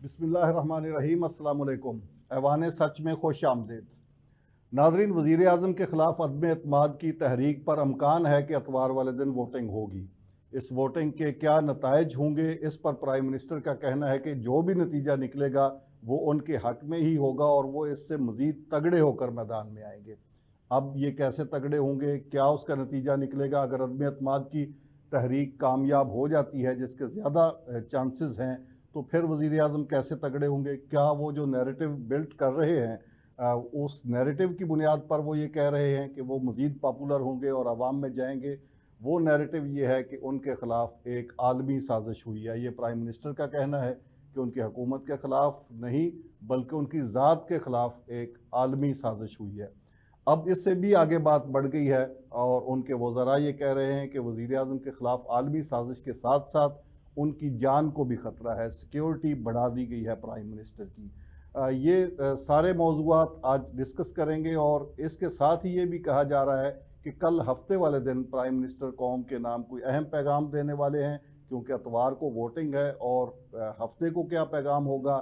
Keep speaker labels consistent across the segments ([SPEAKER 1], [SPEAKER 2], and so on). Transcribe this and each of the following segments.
[SPEAKER 1] बिस्मिल्लाहिर्रहमानिर्रहीम। अस्सलाम वालेकुम। ऐवान सच में खुश आमदीद। नाज़रीन, वज़ीर आज़म के ख़िलाफ़ अदम एतमाद की तहरीक पर अमकान है कि अतवार वाले दिन वोटिंग होगी। इस वोटिंग के क्या नताइज होंगे, इस पर प्राइम मिनिस्टर का कहना है कि जो भी नतीजा निकलेगा वो उनके हक़ में ही होगा और वो इससे मज़ीद तगड़े होकर मैदान में आएंगे। अब ये कैसे तगड़े होंगे, क्या उसका नतीजा निकलेगा? अगर अदम एतमाद की तहरीक कामयाब हो जाती है, जिसके ज़्यादा चांसेस हैं, तो फिर वज़ीर आज़म कैसे तगड़े होंगे? क्या वो जो नैरेटिव बिल्ड कर रहे हैं, उस नैरेटिव की बुनियाद पर वो ये कह रहे हैं कि वो मज़ीद पॉपुलर होंगे और आवाम में जाएंगे? वो नैरेटिव ये है कि उनके ख़िलाफ़ एक आलमी साजिश हुई है। ये प्राइम मिनिस्टर का कहना है कि उनकी हुकूमत के ख़िलाफ़ नहीं, बल्कि उनकी ज़ात के ख़िलाफ़ एक आलमी साजिश हुई है। अब इससे भी आगे बात बढ़ गई है और उनके वज़रा ये कह रहे हैं कि वज़ीर आज़म के ख़िलाफ़ आलमी साजिश के साथ साथ उनकी जान को भी ख़तरा है। सिक्योरिटी बढ़ा दी गई है प्राइम मिनिस्टर की। ये सारे मौज़ूआत आज डिस्कस करेंगे और इसके साथ ही ये भी कहा जा रहा है कि कल हफ्ते वाले दिन प्राइम मिनिस्टर कौम के नाम कोई अहम पैगाम देने वाले हैं, क्योंकि अतवार को वोटिंग है और हफ्ते को क्या पैगाम होगा,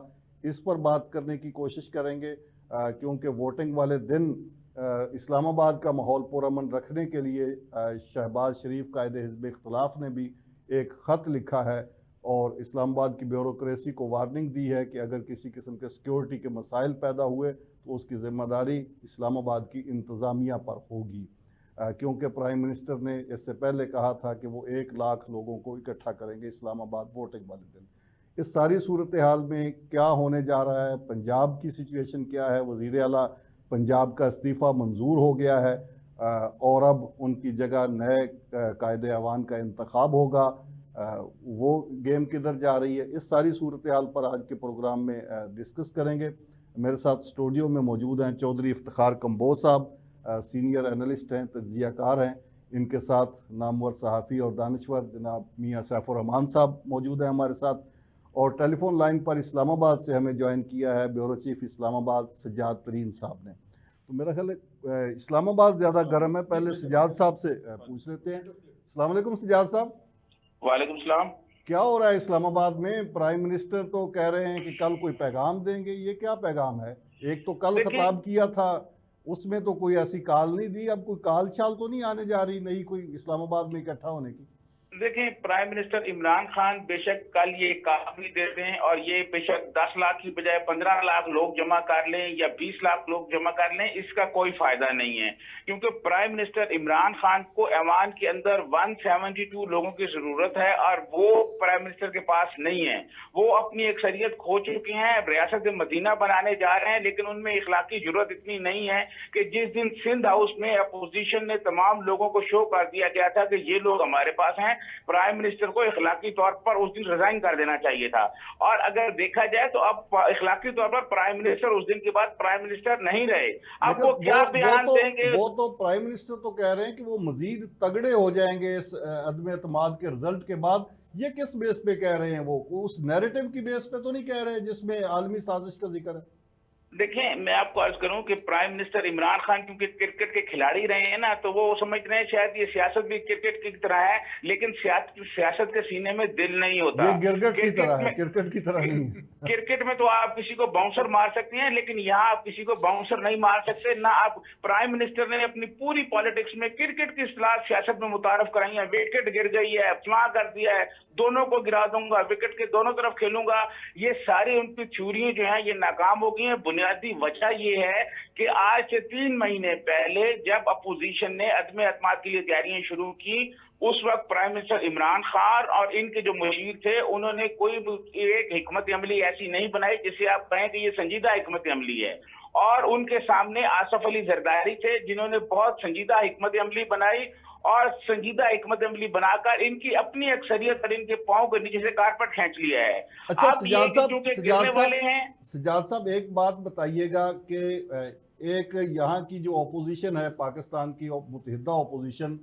[SPEAKER 1] इस पर बात करने की कोशिश करेंगे। क्योंकि वोटिंग वाले दिन इस्लामाबाद का माहौल पुरअमन रखने के लिए शहबाज शरीफ कायद हिज़्ब इख्तिलाफ ने भी एक ख़त लिखा है और इस्लामाबाद की ब्यूरोक्रेसी को वार्निंग दी है कि अगर किसी किस्म के सिक्योरिटी के मसाइल पैदा हुए तो उसकी ज़िम्मेदारी इस्लामाबाद की इंतज़ामिया पर होगी। क्योंकि प्राइम मिनिस्टर ने इससे पहले कहा था कि वो 1 लाख लोगों को इकट्ठा करेंगे इस्लामाबाद वोटिंग वाले दिन। इस सारी सूरत हाल में क्या होने जा रहा है, पंजाब की सिचुएशन क्या है? वज़ीर आला पंजाब का इस्तीफ़ा मंजूर हो गया है और अब उनकी जगह नए कायदे ऐवान का इंतखाब होगा। वो गेम किधर जा रही है, इस सारी सूरत हाल पर आज के प्रोग्राम में डिस्कस करेंगे। मेरे साथ स्टूडियो में मौजूद हैं चौधरी इफ्तिखार कंबोज साहब, सीनियर एनालिस्ट हैं, तज्ज़ियाकार हैं। इनके साथ नामवर सहाफ़ी और दानश्वर जनाब मियाँ सैफुर रहमान साहब मौजूद हैं हमारे साथ। और टेलीफोन लाइन पर इस्लामाबाद से हमें ज्वाइन किया है ब्यूरो चीफ इस्लामाबाद सज्जाद तरीन साहब ने। तो मेरा ख्याल है इस्लामाबाद ज़्यादा गर्म है, पहले सज्जाद साहब से पूछ लेते हैं। अस्सलाम वालेकुम सज्जाद साहब।
[SPEAKER 2] वालेकुम सलाम।
[SPEAKER 1] क्या हो रहा है इस्लामाबाद में? प्राइम मिनिस्टर तो कह रहे हैं कि कल कोई पैगाम देंगे, ये क्या पैगाम है? एक तो कल
[SPEAKER 2] देखिए
[SPEAKER 1] खिताब किया था, उसमें तो कोई ऐसी काल नहीं दी, अब कोई काल चाल तो नहीं आने जा रही नई कोई इस्लामाबाद में इकट्ठा होने की?
[SPEAKER 2] देखिए, प्राइम मिनिस्टर इमरान खान बेशक कल ये काफी दे दें और ये बेशक 10 लाख की बजाय 15 लाख लोग जमा कर लें या 20 लाख लोग जमा कर लें, इसका कोई फायदा नहीं है। क्योंकि प्राइम मिनिस्टर इमरान खान को ऐवान के अंदर 172 लोगों की जरूरत है और वो प्राइम मिनिस्टर के पास नहीं है। वो अपनी अक्सरियत खो चुके हैं, रियासत मदीना बनाने जा रहे हैं, लेकिन उनमें इखलाकी जरूरत इतनी नहीं है कि जिस दिन सिंध हाउस में अपोजिशन ने तमाम लोगों को शो कर दिया गया था कि ये लोग हमारे पास हैं, प्राइम मिनिस्टर को इखलाकी तौर पर उस दिन रिजाइन कर देना चाहिए था। और अगर देखा जाए तो अब इखलाकी तौर पर प्राइम मिनिस्टर उस दिन के बाद प्राइम मिनिस्टर नहीं रहे। अब वो क्या बयान देंगे?
[SPEAKER 1] वो तो प्राइम मिनिस्टर तो कह रहे हैं कि वो मजीद तगड़े हो जाएंगे इस अदम एतमाद के रिजल्ट के बाद। ये किस बेस पे कह रहे हैं? वो उस नैरेटिव की बेस पे तो नहीं कह रहे जिसमें आलमी साजिश का जिक्र है?
[SPEAKER 2] देखिए, मैं आपको अर्ज करूं कि प्राइम मिनिस्टर इमरान खान क्योंकि क्रिकेट के खिलाड़ी रहे हैं ना, तो वो समझ रहे हैं शायद ये सियासत भी क्रिकेट की तरह है, लेकिन सियासत के सीने में दिल नहीं होता।
[SPEAKER 1] ये गिरगिट की तरह
[SPEAKER 2] क्रिकेट
[SPEAKER 1] है,
[SPEAKER 2] में
[SPEAKER 1] क्रिकेट की तरह नहीं है।
[SPEAKER 2] क्रिकेट में तो आप किसी को बाउंसर मार सकते हैं, लेकिन यहाँ आप किसी को बाउंसर नहीं मार सकते ना। आप प्राइम मिनिस्टर ने अपनी पूरी पॉलिटिक्स में क्रिकेट की इस्तेलाह सियासत में मुतारफ कराई है। विकेट गिर गई है, फला कर दिया है, दोनों को गिरा दूंगा, विकेट के दोनों तरफ खेलूंगा, ये सारी उनकी थ्योरियां जो है ये नाकाम हो गई हैं। बुनियादी वजह ये है कि आज से 3 महीने पहले जब अपोजिशन ने अदम एतमाद के लिए तैयारियां शुरू की, उस वक्त प्राइम मिनिस्टर इमरान खान और इनके जो मुशीर थे उन्होंने कोई एक हिकमत अमली ऐसी नहीं बनाई जिसे आप कहें कि ये संजीदा हिकमत अमली है। और उनके सामने आसफ अली जरदारी थे जिन्होंने बहुत संजीदा हिकमत अमली बनाई और संजीदा हिकमत अमली बनाकर इनकी अपनी अक्सरियत और इनके पांव के नीचे से कारपेट खींच लिया है।
[SPEAKER 1] अच्छा
[SPEAKER 2] अब ये कि चूंकि गिरने वाले हैं।
[SPEAKER 1] सजाद साहब एक बात बताइएगा कि एक यहाँ की जो अपोजिशन है, पाकिस्तान की मुत्तहिदा अपोजिशन,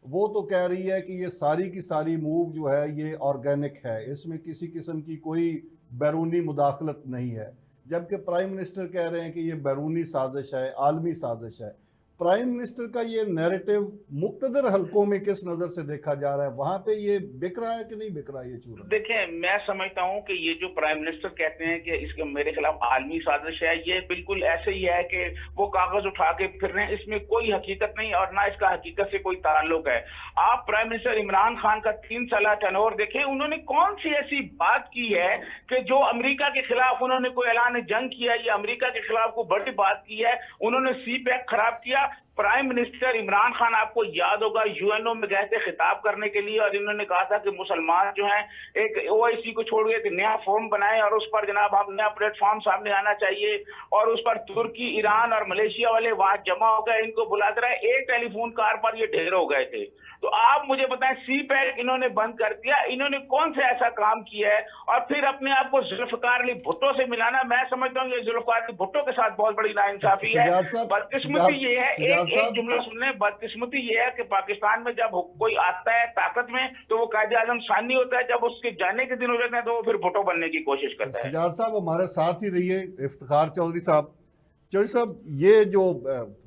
[SPEAKER 1] वो तो कह रही है कि ये सारी की सारी मूव जो है ये ऑर्गेनिक है, इसमें किसी किस्म की कोई बैरूनी मुदाखलत नहीं है। जबकि प्राइम मिनिस्टर कह रहे हैं कि ये बैरूनी साजिश है, आलमी साजिश है। प्राइम मिनिस्टर का ये नैरेटिव मुक्तदर हलकों में किस नजर से देखा जा रहा है, वहां पे ये बिक रहा है कि नहीं बिक रहा है ये चूरन?
[SPEAKER 2] देखिए, मैं समझता हूं कि ये जो प्राइम मिनिस्टर कहते हैं कि इसके मेरे खिलाफ आलमी साजिश है, ये बिल्कुल ऐसे ही है कि वो कागज उठा के फिर रहे हैं, इसमें कोई हकीकत नहीं और ना इसका हकीकत से कोई ताल्लुक है। आप प्राइम मिनिस्टर इमरान खान का 3 साल टर्नओवर देखें, उन्होंने कौन सी ऐसी बात की है कि जो अमेरिका के खिलाफ उन्होंने कोई ऐलान जंग किया या अमेरिका के खिलाफ कोई बड़ी बात की है? उन्होंने CPEC खराब किया। प्राइम मिनिस्टर इमरान खान, आपको याद होगा, यूएनओ में गए थे खिताब करने के लिए और इन्होंने कहा था कि मुसलमान जो हैं एक OIC को छोड़ के नया फोरम बनाएं और उस पर जनाब हम नया प्लेटफॉर्म सामने आना चाहिए, और उस पर तुर्की, ईरान और मलेशिया वाले वहां जमा हो गए, इनको बुलाते रहे, एक टेलीफोन कार पर ये ढेर हो गए थे। तो आप मुझे बताएं, CPEC इन्होंने बंद कर दिया, इन्होंने कौन सा ऐसा काम किया है? और फिर अपने आप को जुल्फकार अली भुट्टो से मिलाना, मैं समझता हूँ ये जुल्फकार अली भुट्टो के साथ बहुत बड़ी नाइंसाफी है। बदकिस्मती ये है, एक जुमला सुन लें, बदकिस्मती ये है कि पाकिस्तान में जब कोई आता है ताकत में तो वो कायदे आजम सानी होता है, जब उसके जाने के दिन हो जाते हैं तो वो फिर भुट्टो बनने की कोशिश करता है।
[SPEAKER 1] सिजाद साहब हमारे साथ ही रहिए। इफ्तिखार चौधरी साहब, ये जो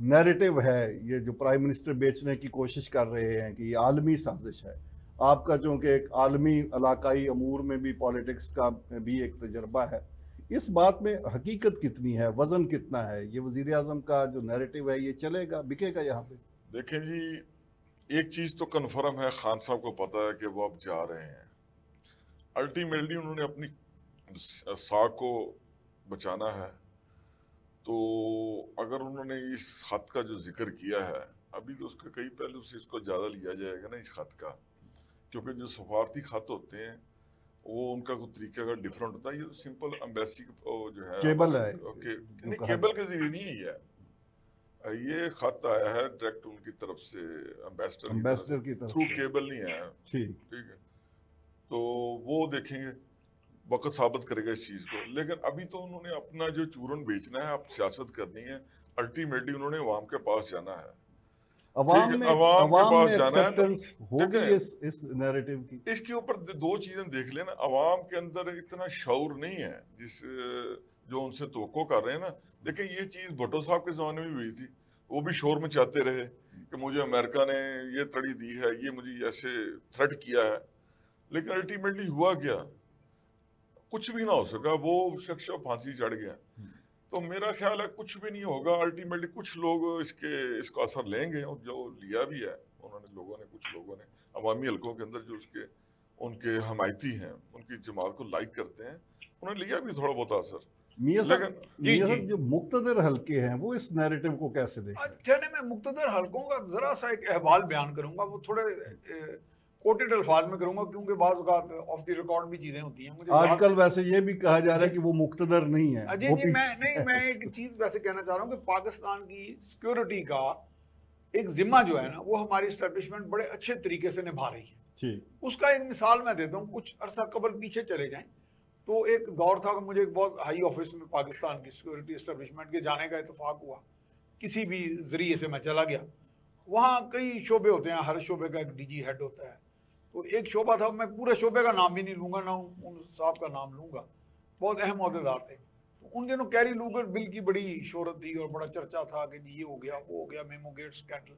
[SPEAKER 1] नैरेटिव है, ये जो प्राइम मिनिस्टर बेचने की कोशिश कर रहे हैं कि ये आलमी साजिश है, आपका चूंकि एक आलमी इलाकाई अमूर में भी पॉलिटिक्स का भी एक तजर्बा है, इस बात में हकीकत कितनी है, वजन कितना है? ये वजीर आजम का जो नैरेटिव है ये चलेगा, बिकेगा यहाँ पे?
[SPEAKER 3] देखें जी, एक चीज़ तो कन्फर्म है, खान साहब को पता है कि वो अब जा रहे हैं। अल्टीमेटली उन्होंने अपनी साख को बचाना है, तो अगर उन्होंने इस खत का जो जिक्र किया है, अभी तो उसके कई पहलू से इसको ज़्यादा लिया जाएगा ना इस खत का, क्योंकि जो सफारती खत होते हैं वो उनका कोई तरीका का डिफरेंट होता है। ये तो सिंपल एम्बेसी जो है,
[SPEAKER 1] केबल है,
[SPEAKER 3] नहीं केबल के जरिए नहीं है, ये खत आया है डायरेक्ट उनकी तरफ से, एम्बेसडर की तरफ, थ्रू केबल नहीं आया। ठीक है, तो वो देखेंगे, वक्त साबित करेगा इस चीज को। लेकिन अभी तो उन्होंने अपना जो चूरन बेचना है, अब सियासत करनी है, अल्टीमेटली उन्होंने अवाम के पास जाना है,
[SPEAKER 1] अवाम में एक्सेप्टेंस होगी इस नैरेटिव की।
[SPEAKER 3] इसके ऊपर दो चीजें देख लेना, अवाम के अंदर इतना शऊर नहीं है जिस जो उनसे तवक्को कर रहे हैं ना। देखिए, ये चीज भुट्टो साहब के जमाने में भी हुई थी, वो भी शोर मचाते रहे कि मुझे अमेरिका ने ये तड़ी दी है, ये मुझे ऐसे थ्रेट किया है, लेकिन अल्टीमेटली हुआ क्या? कुछ भी ना हो सका, वो शख्स फांसी चढ़ गया। तो मेरा ख्याल है कुछ भी नहीं होगा, अल्टीमेटली कुछ लोग इसका असर लेंगे, और जो लिया भी है उन्होंने, कुछ लोगों ने अवामी हलकों के अंदर जो उनके हमायती हैं, उनकी जमात को लाइक करते हैं, उन्होंने लिया भी थोड़ा बहुत असर।
[SPEAKER 1] मियां साहब, जो मुक्तदर हलके हैं वो इस नैरेटिव को कैसे देखते?
[SPEAKER 4] मैं मुक्तदर हलकों का जरा सा एक अहवाल बयान करूंगा, वो थोड़े कोटेड अल्फाज में करूंगा, क्योंकि बाज़ औक़ात ऑफ द रिकॉर्ड भी चीजें होती हैं। मुझे
[SPEAKER 1] आजकल वैसे ये भी कहा जा रहा है कि वो मुक्तदर नहीं है।
[SPEAKER 4] जी, मैं एक चीज वैसे कहना चाह रहा हूँ कि पाकिस्तान की सिक्योरिटी का एक जिम्मा जो है ना, वो हमारी एस्टेब्लिशमेंट बड़े अच्छे तरीके से निभा रही है। उसका एक मिसाल मैं देता हूँ। कुछ अरसा कबल पीछे चले जाएं तो एक दौर था कि मुझे एक बहुत हाई ऑफिस में पाकिस्तान की सिक्योरिटी एस्टेब्लिशमेंट के जाने का इत्तेफाक हुआ, किसी भी जरिए से मैं चला गया। वहाँ कई शोबे होते हैं, हर शोबे का एक DG हेड होता है। तो एक शोबा था, मैं पूरे शोबे का नाम भी नहीं लूँगा, ना उन साहब का नाम लूँगा, बहुत अहम अहदेदार थे। तो उन दिनों कैरी लूगर बिल की बड़ी शोहरत थी और बड़ा चर्चा था कि जी ये हो गया, वो हो गया, मेमो गेट स्कैंडल।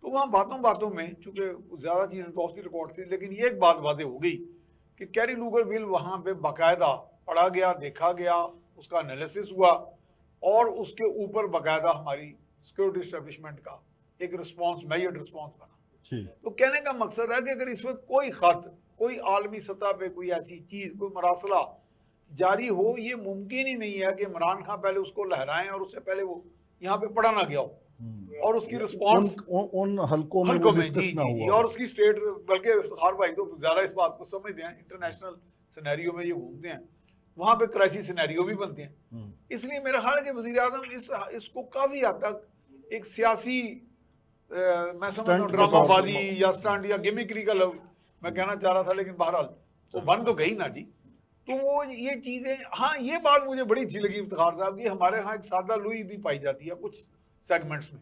[SPEAKER 4] तो वहाँ बातों में, चूँकि ज़्यादा चीज़ें तो ऑफ द रिकॉर्ड थी, लेकिन ये एक बात वाज़ेह हो गई कि कैरी लूगर बिल वहाँ पे बाकायदा पढ़ा गया, देखा गया, उसका एनालिसिस हुआ, और उसके ऊपर बाकायदा हमारी सिक्योरिटी एस्टेब्लिशमेंट का एक रिस्पॉन्स, मेजर्ड रिस्पॉन्स बना। तो कहने का मकसद है कि अगर इस वक्त कोई खत, कोई आलमी सतह पे कोई ऐसी चीज़, कोई मरासला जारी हो, ये मुमकिन ही नहीं है कि इमरान खान पहले उसको लहराएं और उससे पहले वो यहाँ पे पढ़ा ना गया हो और उसकी रिस्पॉन्स
[SPEAKER 1] उन हलकों में
[SPEAKER 4] जी, और उसकी स्टेट, बल्कि इफ्तिखार भाई तो ज़्यादा इस बात को समझते हैं, इंटरनेशनल सिनेरियो में ये घूमते हैं, वहाँ पे क्राइसिस सिनेरियो भी बनते हैं। इसलिए मेरा ख्याल है कि वज़ीर आज़म इसको काफ़ी हद तक एक सियासी, मैं समझता हूँ ड्रामाबाजी या स्टंट या गिमिक्री का लफ्ज़ मैं कहना चाह रहा था, लेकिन बहरहाल वो बन तो गई ना जी। तो वो ये चीज़ें, हाँ ये बात मुझे बड़ी अच्छी लगी इफ्तिखार साहब की, हमारे यहाँ एक सादा लुई भी पाई जाती है कुछ सेगमेंट्स में,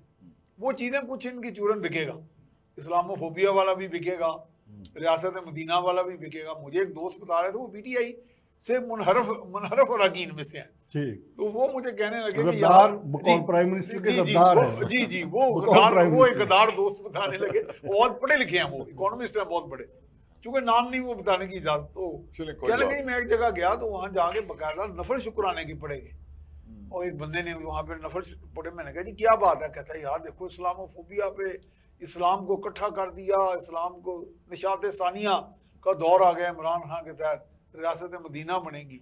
[SPEAKER 4] वो चीज़ें कुछ इनकी चूरन बिकेगा, इस्लामोफोबिया वाला भी बिकेगा, रियासत मदीना वाला भी बिकेगा। मुझे एक दोस्त बता रहे थे वो PTI से मुनहरफ अराकीन में से हैं।
[SPEAKER 1] ठीक।
[SPEAKER 4] तो वो मुझे कहने लगे कि
[SPEAKER 1] गद्दार
[SPEAKER 4] यार
[SPEAKER 1] बकौल प्राइम मिनिस्टर के
[SPEAKER 4] जी
[SPEAKER 1] गद्दार
[SPEAKER 4] वो
[SPEAKER 1] हैं।
[SPEAKER 4] जी जी वो
[SPEAKER 1] बकौल
[SPEAKER 4] गद्दार,
[SPEAKER 1] प्राइम
[SPEAKER 4] वो एक
[SPEAKER 1] मिनिस्टर।
[SPEAKER 4] गद्दार दोस्त बताने लगे। वो बहुत पढ़े लिखे हैं, वो इकोनॉमिस्ट हैं बहुत बड़े, चूंकि नाम नहीं वो बताने की इजाजत। तो
[SPEAKER 3] चलिए, कोई
[SPEAKER 4] कहने
[SPEAKER 3] बात
[SPEAKER 4] लगे मैं एक जगह गया तो वहां जाके बकायदा नफल शुक्राने की पड़ेगी, और एक बंदे ने वहां पे नफल पढ़े। मैंने कहा जी क्या बात है? कहता है यार देखो इस्लामोफोबिया पे इस्लाम को इकट्ठा कर दिया, इस्लाम को निशात सानिया का दौर आ गया इमरान खान के तहत, रियासत मदीना बनेगी।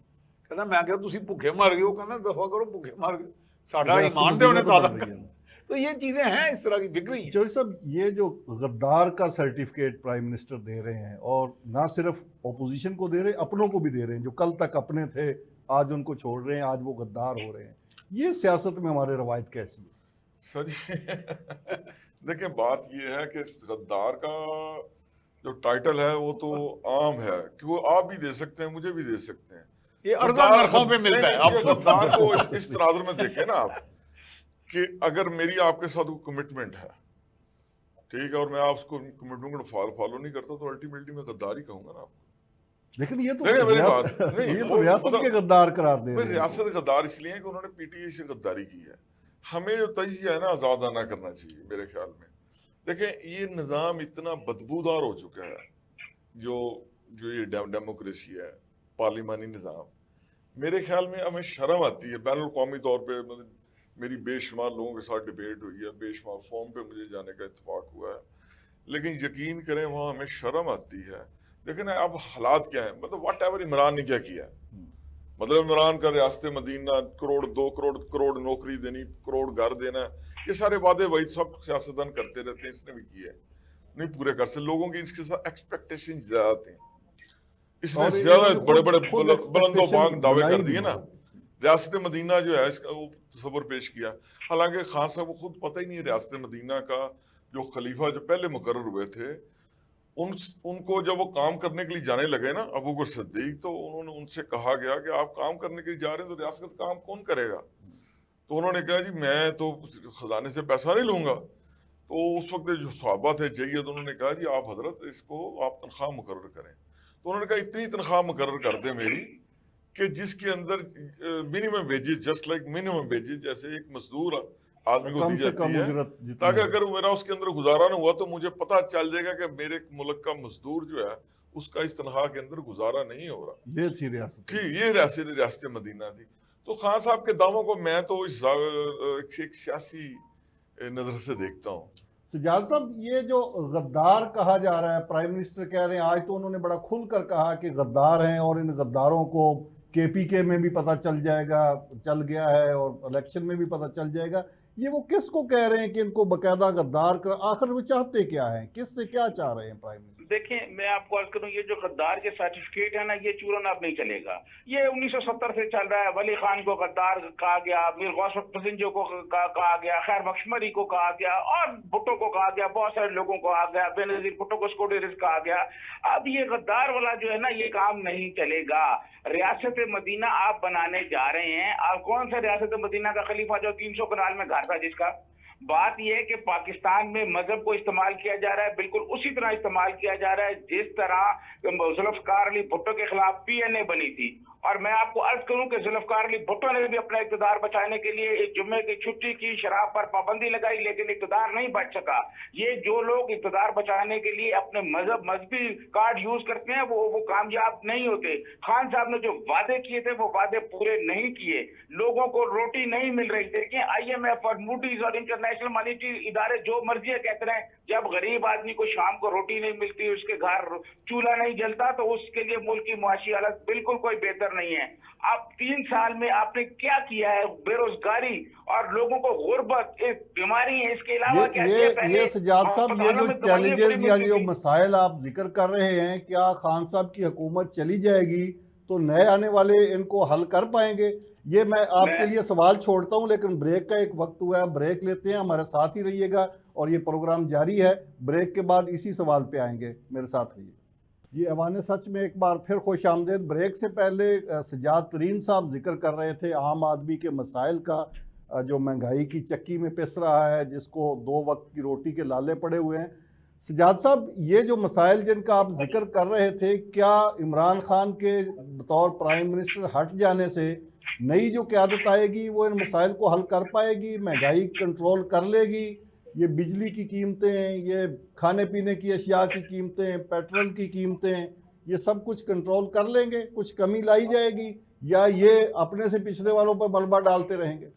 [SPEAKER 4] कहता मैं क्या तुसी भुखे मर गए हो? कहना दफा करो भुखे मर गए, साडा
[SPEAKER 1] रियासत
[SPEAKER 4] ईमान दे
[SPEAKER 1] मदीना
[SPEAKER 4] उन्हें
[SPEAKER 1] तो
[SPEAKER 4] तादा
[SPEAKER 1] बन रही है।
[SPEAKER 4] तो ये चीजें हैं इस तरह की बिक रही हैं।
[SPEAKER 1] चौधरी साहब, ये जो गद्दार का सर्टिफिकेट प्राइम मिनिस्टर दे रहे हैं, और ना सिर्फ ओपोजिशन को दे रहे हैं, अपनों को भी दे रहे हैं, जो कल तक अपने थे आज उनको छोड़ रहे हैं, आज वो गद्दार हो रहे हैं। ये सियासत में हमारे रवायत कैसी है?
[SPEAKER 3] सर जी देखिए, बात ये है कि गद्दार का जो टाइटल है वो तो आम है कि वो आप भी दे सकते हैं, मुझे भी दे सकते हैं।
[SPEAKER 4] ये अर्जा नरखों पे मिलता है।
[SPEAKER 3] नहीं, गद्दार को इस तराजू में देखें ना आप, कि अगर मेरी आपके साथ कोई कमिटमेंट है, ठीक है, और मैं आपको कमिटमेंट को फॉलो नहीं करता, तो अल्टीमेटली मैं गद्दार ही कहूंगा ना आपको।
[SPEAKER 1] लेकिन ये तो
[SPEAKER 3] देखिए मेरी
[SPEAKER 1] रियासत-
[SPEAKER 3] बात नहीं,
[SPEAKER 1] ये
[SPEAKER 3] वो
[SPEAKER 1] तो रियासत
[SPEAKER 3] मतलब-
[SPEAKER 1] के गद्दार करार दे
[SPEAKER 3] भाई
[SPEAKER 1] रहे हैं।
[SPEAKER 3] रियासत गद्दार इसलिए है कि उन्होंने पीटीआई से गद्दारी की है। हमें जो तजिया है ना आजाद आना करना चाहिए मेरे ख्याल में। देखें ये निज़ाम इतना बदबूदार हो चुका है, जो ये डेमोक्रेसी है, पार्लिमानी निज़ाम, मेरे ख्याल में हमें शर्म आती है। बैनुल कौमी तौर पे मतलब मेरी बेशुमार लोगों के साथ डिबेट हुई है, बेशुमार फॉर्म पे मुझे जाने का इत्तेफाक हुआ है, लेकिन यकीन करें वहाँ हमें शर्म आती है। लेकिन अब हालात क्या है, मतलब वट एवर इमरान ने क्या किया, मतलब इमरान का रियासत मदीना, करोड़ 2 करोड़ नौकरी देनी, करोड़ घर देना, ये सारे वादे वही सब सियासतदान करते रहते हैं, इसने भी किए, नहीं पूरे कर सकते। लोगों की इसके साथ एक्सपेक्टेशन ज्यादा थी, इसने
[SPEAKER 1] और ये
[SPEAKER 3] ज्यादा
[SPEAKER 1] खुद-
[SPEAKER 3] बड़े बड़े
[SPEAKER 1] खुद
[SPEAKER 3] बुलंदोबाग दावे
[SPEAKER 1] बनाई
[SPEAKER 3] कर दिए
[SPEAKER 1] भी
[SPEAKER 3] ना।
[SPEAKER 1] है।
[SPEAKER 3] रियासत मदीना जो है इसका वो तस्वर पेश किया, हालांकि खान साहब को खुद पता ही नहीं है रियासत मदीना का जो खलीफा जो पहले मुकर्रर हुए थे, उनको जब वो काम करने के लिए जाने लगे ना अबू बकर सिद्दीक, तो उन्होंने उनसे कहा गया कि आप काम करने के लिए जा रहे हैं तो रियासत काम कौन करेगा? तो उन्होंने कहा जी मैं तो खजाने से पैसा नहीं लूंगा। तो उस वक्त जो सहाबा थे जय्यद, उन्होंने कहा जी आप हजरत इसको आप तनख्वाह मुकर्रर करें। तो उन्होंने कहा इतनी तनख्वाह मुकर्रर कर दें मेरी कि जिसके अंदर minimum wages, just like minimum wages, जैसे एक मजदूर आदमी को
[SPEAKER 1] कम
[SPEAKER 3] दी
[SPEAKER 1] से
[SPEAKER 3] जाती
[SPEAKER 1] कम
[SPEAKER 3] है,
[SPEAKER 1] उजरत जितनी
[SPEAKER 3] ताकि
[SPEAKER 1] है।
[SPEAKER 3] अगर मेरा उसके अंदर गुजारा ना हुआ तो मुझे पता चल जाएगा कि मेरे मुल्क का मजदूर जो है उसका इस तनख्वाह के अंदर गुजारा नहीं हो रहा।
[SPEAKER 1] ये थी रियासत।
[SPEAKER 3] ठीक, ये रियासत मदीना थी। तो खान साहब के दावों को मैं तो इस एक सियासी नजर से देखता हूँ।
[SPEAKER 1] सजाद साहब, ये जो गद्दार कहा जा रहा है, प्राइम मिनिस्टर कह रहे हैं, आज तो उन्होंने बड़ा खुलकर कहा कि गद्दार हैं, और इन गद्दारों को केपीके में भी पता चल जाएगा, चल गया है, और इलेक्शन में भी पता चल जाएगा। ये वो किसको कह रहे हैं कि इनको बकायदा गद्दार कर? आखिर वो चाहते क्या हैं, किससे क्या चाह रहे हैं प्राइम मिनिस्टर?
[SPEAKER 2] देखिए मैं आपको अर्ज करूं, ये जो गद्दार के सर्टिफिकेट है ना, ये चूरन अब नहीं चलेगा। ये 1970 से चल रहा है। वली खान को गद्दार कहा गया, मीर गौस पसिंजो को कहा गया, खैर बख्शमरी को कहा गया, और भुट्टो को कहा गया, बहुत सारे लोगों को कहा गया, बेनजीर भुट्टो को स्कोडेरिस कहा गया। अब ये गद्दार वाला जो है ना, ये काम नहीं चलेगा। रियासत मदीना आप बनाने जा रहे हैं, आप कौन सा रियासत मदीना का खलीफा जो 300 कनाल में घर था जिसका? बात यह है कि पाकिस्तान में मजहब को इस्तेमाल किया जा रहा है, बिल्कुल उसी तरह इस्तेमाल किया जा रहा है जिस तरह जुल्फकार अली भुट्टो के खिलाफ पीएनए बनी थी। और मैं आपको अर्ज करूं कि जुल्फकार अली भुट्टो ने भी अपना इक़्तिदार बचाने के लिए एक जुम्मे की छुट्टी की, शराब पर पाबंदी लगाई, लेकिन इक़्तिदार नहीं बच सका। ये जो लोग इक़्तिदार बचाने के लिए अपने मजहबी कार्ड यूज करते हैं, वो कामयाब नहीं होते। खान साहब ने जो वादे किए थे वो वादे पूरे नहीं किए, लोगों को रोटी नहीं मिल रही। देखिए IMF और मूडीज और इंटरनेशनल मॉनेटरी इदारे जो मर्जी कहते रहे, जब गरीब आदमी को शाम को रोटी नहीं मिलती, उसके घर चूल्हा नहीं जलता, तो उसके लिए मुल्क की मुआशी हालत बिल्कुल कोई बेहतर नहीं है। अब 3 साल में आपने क्या किया है? बेरोजगारी और लोगों को गुर्बत एक बीमारी है, इसके अलावा क्या किया?
[SPEAKER 1] ये सजाद साहब, ये जो चैलेंजेस या जो मसाइल आप जिक्र कर रहे हैं, क्या खान साहब की हुकूमत चली जाएगी तो नए आने वाले इनको हल कर पाएंगे? ये मैं आपके लिए सवाल छोड़ता हूं, लेकिन ब्रेक का एक वक्त हुआ है, ब्रेक लेते हैं, हमारे साथ ही रहिएगा और ये प्रोग्राम जारी है। ब्रेक के बाद इसी सवाल पे आएंगे, मेरे साथ रहिए। ये ऐवान सच में एक बार फिर खुश आमदेद। ब्रेक से पहले सजाद तरीन साहब जिक्र कर रहे थे आम आदमी के मसाइल का, जो महंगाई की चक्की में पिस रहा है, जिसको 2 वक्त की रोटी के लाले पड़े हुए हैं। सजाद साहब, ये जो मसाइल जिनका आप जिक्र कर रहे थे, क्या इमरान खान के बतौर प्राइम मिनिस्टर हट जाने से नई जो क़यादत आएगी वो इन मसाइल को हल कर पाएगी, महंगाई कंट्रोल कर लेगी, ये बिजली की कीमतें, ये खाने पीने की अशिया की कीमतें, पेट्रोल की कीमतें, ये सब कुछ कंट्रोल कर लेंगे, कुछ कमी लाई जाएगी, या ये अपने से पिछले वालों पर मलबा डालते रहेंगे?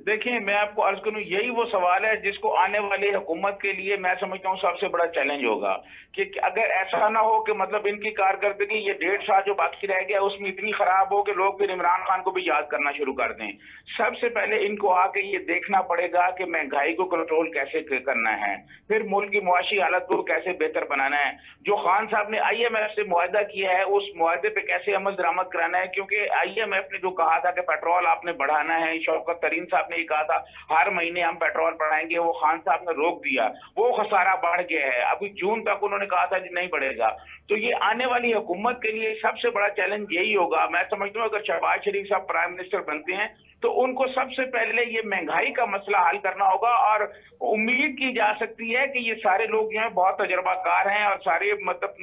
[SPEAKER 2] देखिए, मैं आपको अर्ज करूं, यही वो सवाल है जिसको आने वाली हुकूमत के लिए मैं समझता हूं सबसे बड़ा चैलेंज होगा कि अगर ऐसा ना हो कि मतलब इनकी कारकर्दगी ये 1.5 साल जो बाकी रह गया उसमें इतनी खराब हो कि लोग फिर इमरान खान को भी याद करना शुरू कर दें। सबसे पहले इनको आके ये देखना पड़ेगा कि महंगाई को कंट्रोल कैसे करना है, फिर मुल्क की मुआशी हालत को कैसे बेहतर बनाना है। जो खान साहब ने IMF से मुआहदा किया है उस मुआहदे पे कैसे अमल दरामद कराना है, क्योंकि IMF ने जो कहा था कि पेट्रोल आपने बढ़ाना है, शौकत तरीन साहब ने कहा था हर महीने हम पेट्रोल बढ़ाएंगे, वो खान साहब ने रोक दिया, वो खसारा बढ़ गया है। अभी जून तक उन्होंने कहा था कि नहीं बढ़ेगा। तो ये आने वाली हुकूमत के लिए सबसे बड़ा चैलेंज यही होगा। मैं समझता हूँ अगर शहबाज शरीफ साहब प्राइम मिनिस्टर बनते हैं तो उनको सबसे पहले ये महंगाई का मसला हल करना होगा, और उम्मीद की जा सकती है कि ये सारे लोग जो हैं बहुत तजर्बाकार हैं और सारे मतलब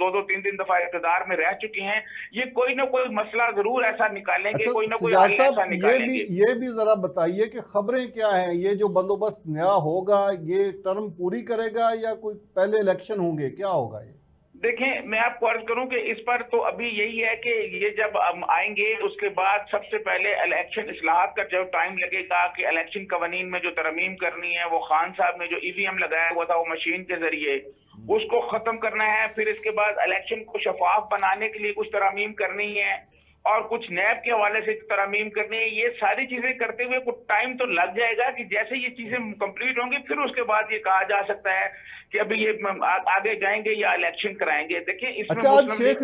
[SPEAKER 2] 2-3 दफा इक़्तिदार में रह चुके हैं, ये कोई ना कोई मसला जरूर ऐसा निकालेंगे।
[SPEAKER 1] अच्छा,
[SPEAKER 2] कोई ना कोई
[SPEAKER 1] सजाद
[SPEAKER 2] हल
[SPEAKER 1] साहब,
[SPEAKER 2] ऐसा निकालेंगे।
[SPEAKER 1] ये भी जरा बताइए कि खबरें क्या हैं, ये जो बंदोबस्त नया होगा ये टर्म पूरी करेगा या कोई पहले इलेक्शन होंगे, क्या होगा ये?
[SPEAKER 2] देखें, मैं आपको अर्ज करूं कि इस पर तो अभी यही है कि ये जब आएंगे उसके बाद सबसे पहले इलेक्शन इस्लाहात का जो टाइम लगेगा कि इलेक्शन कवानीन में जो तरमीम करनी है, वो खान साहब ने जो EVM लगाया हुआ था वो मशीन के जरिए उसको खत्म करना है। फिर इसके बाद इलेक्शन को शफाफ बनाने के लिए कुछ तरमीम करनी है और कुछ नैब के हवाले से तरमीम करनी है। ये सारी चीजें करते हुए कुछ टाइम तो लग जाएगा कि जैसे ये चीजें कंप्लीट होंगी फिर उसके बाद ये कहा जा सकता है कि अभी ये आगे जाएंगे या इलेक्शन कराएंगे। देखिए, इसमें
[SPEAKER 1] अच्छा, आज शेख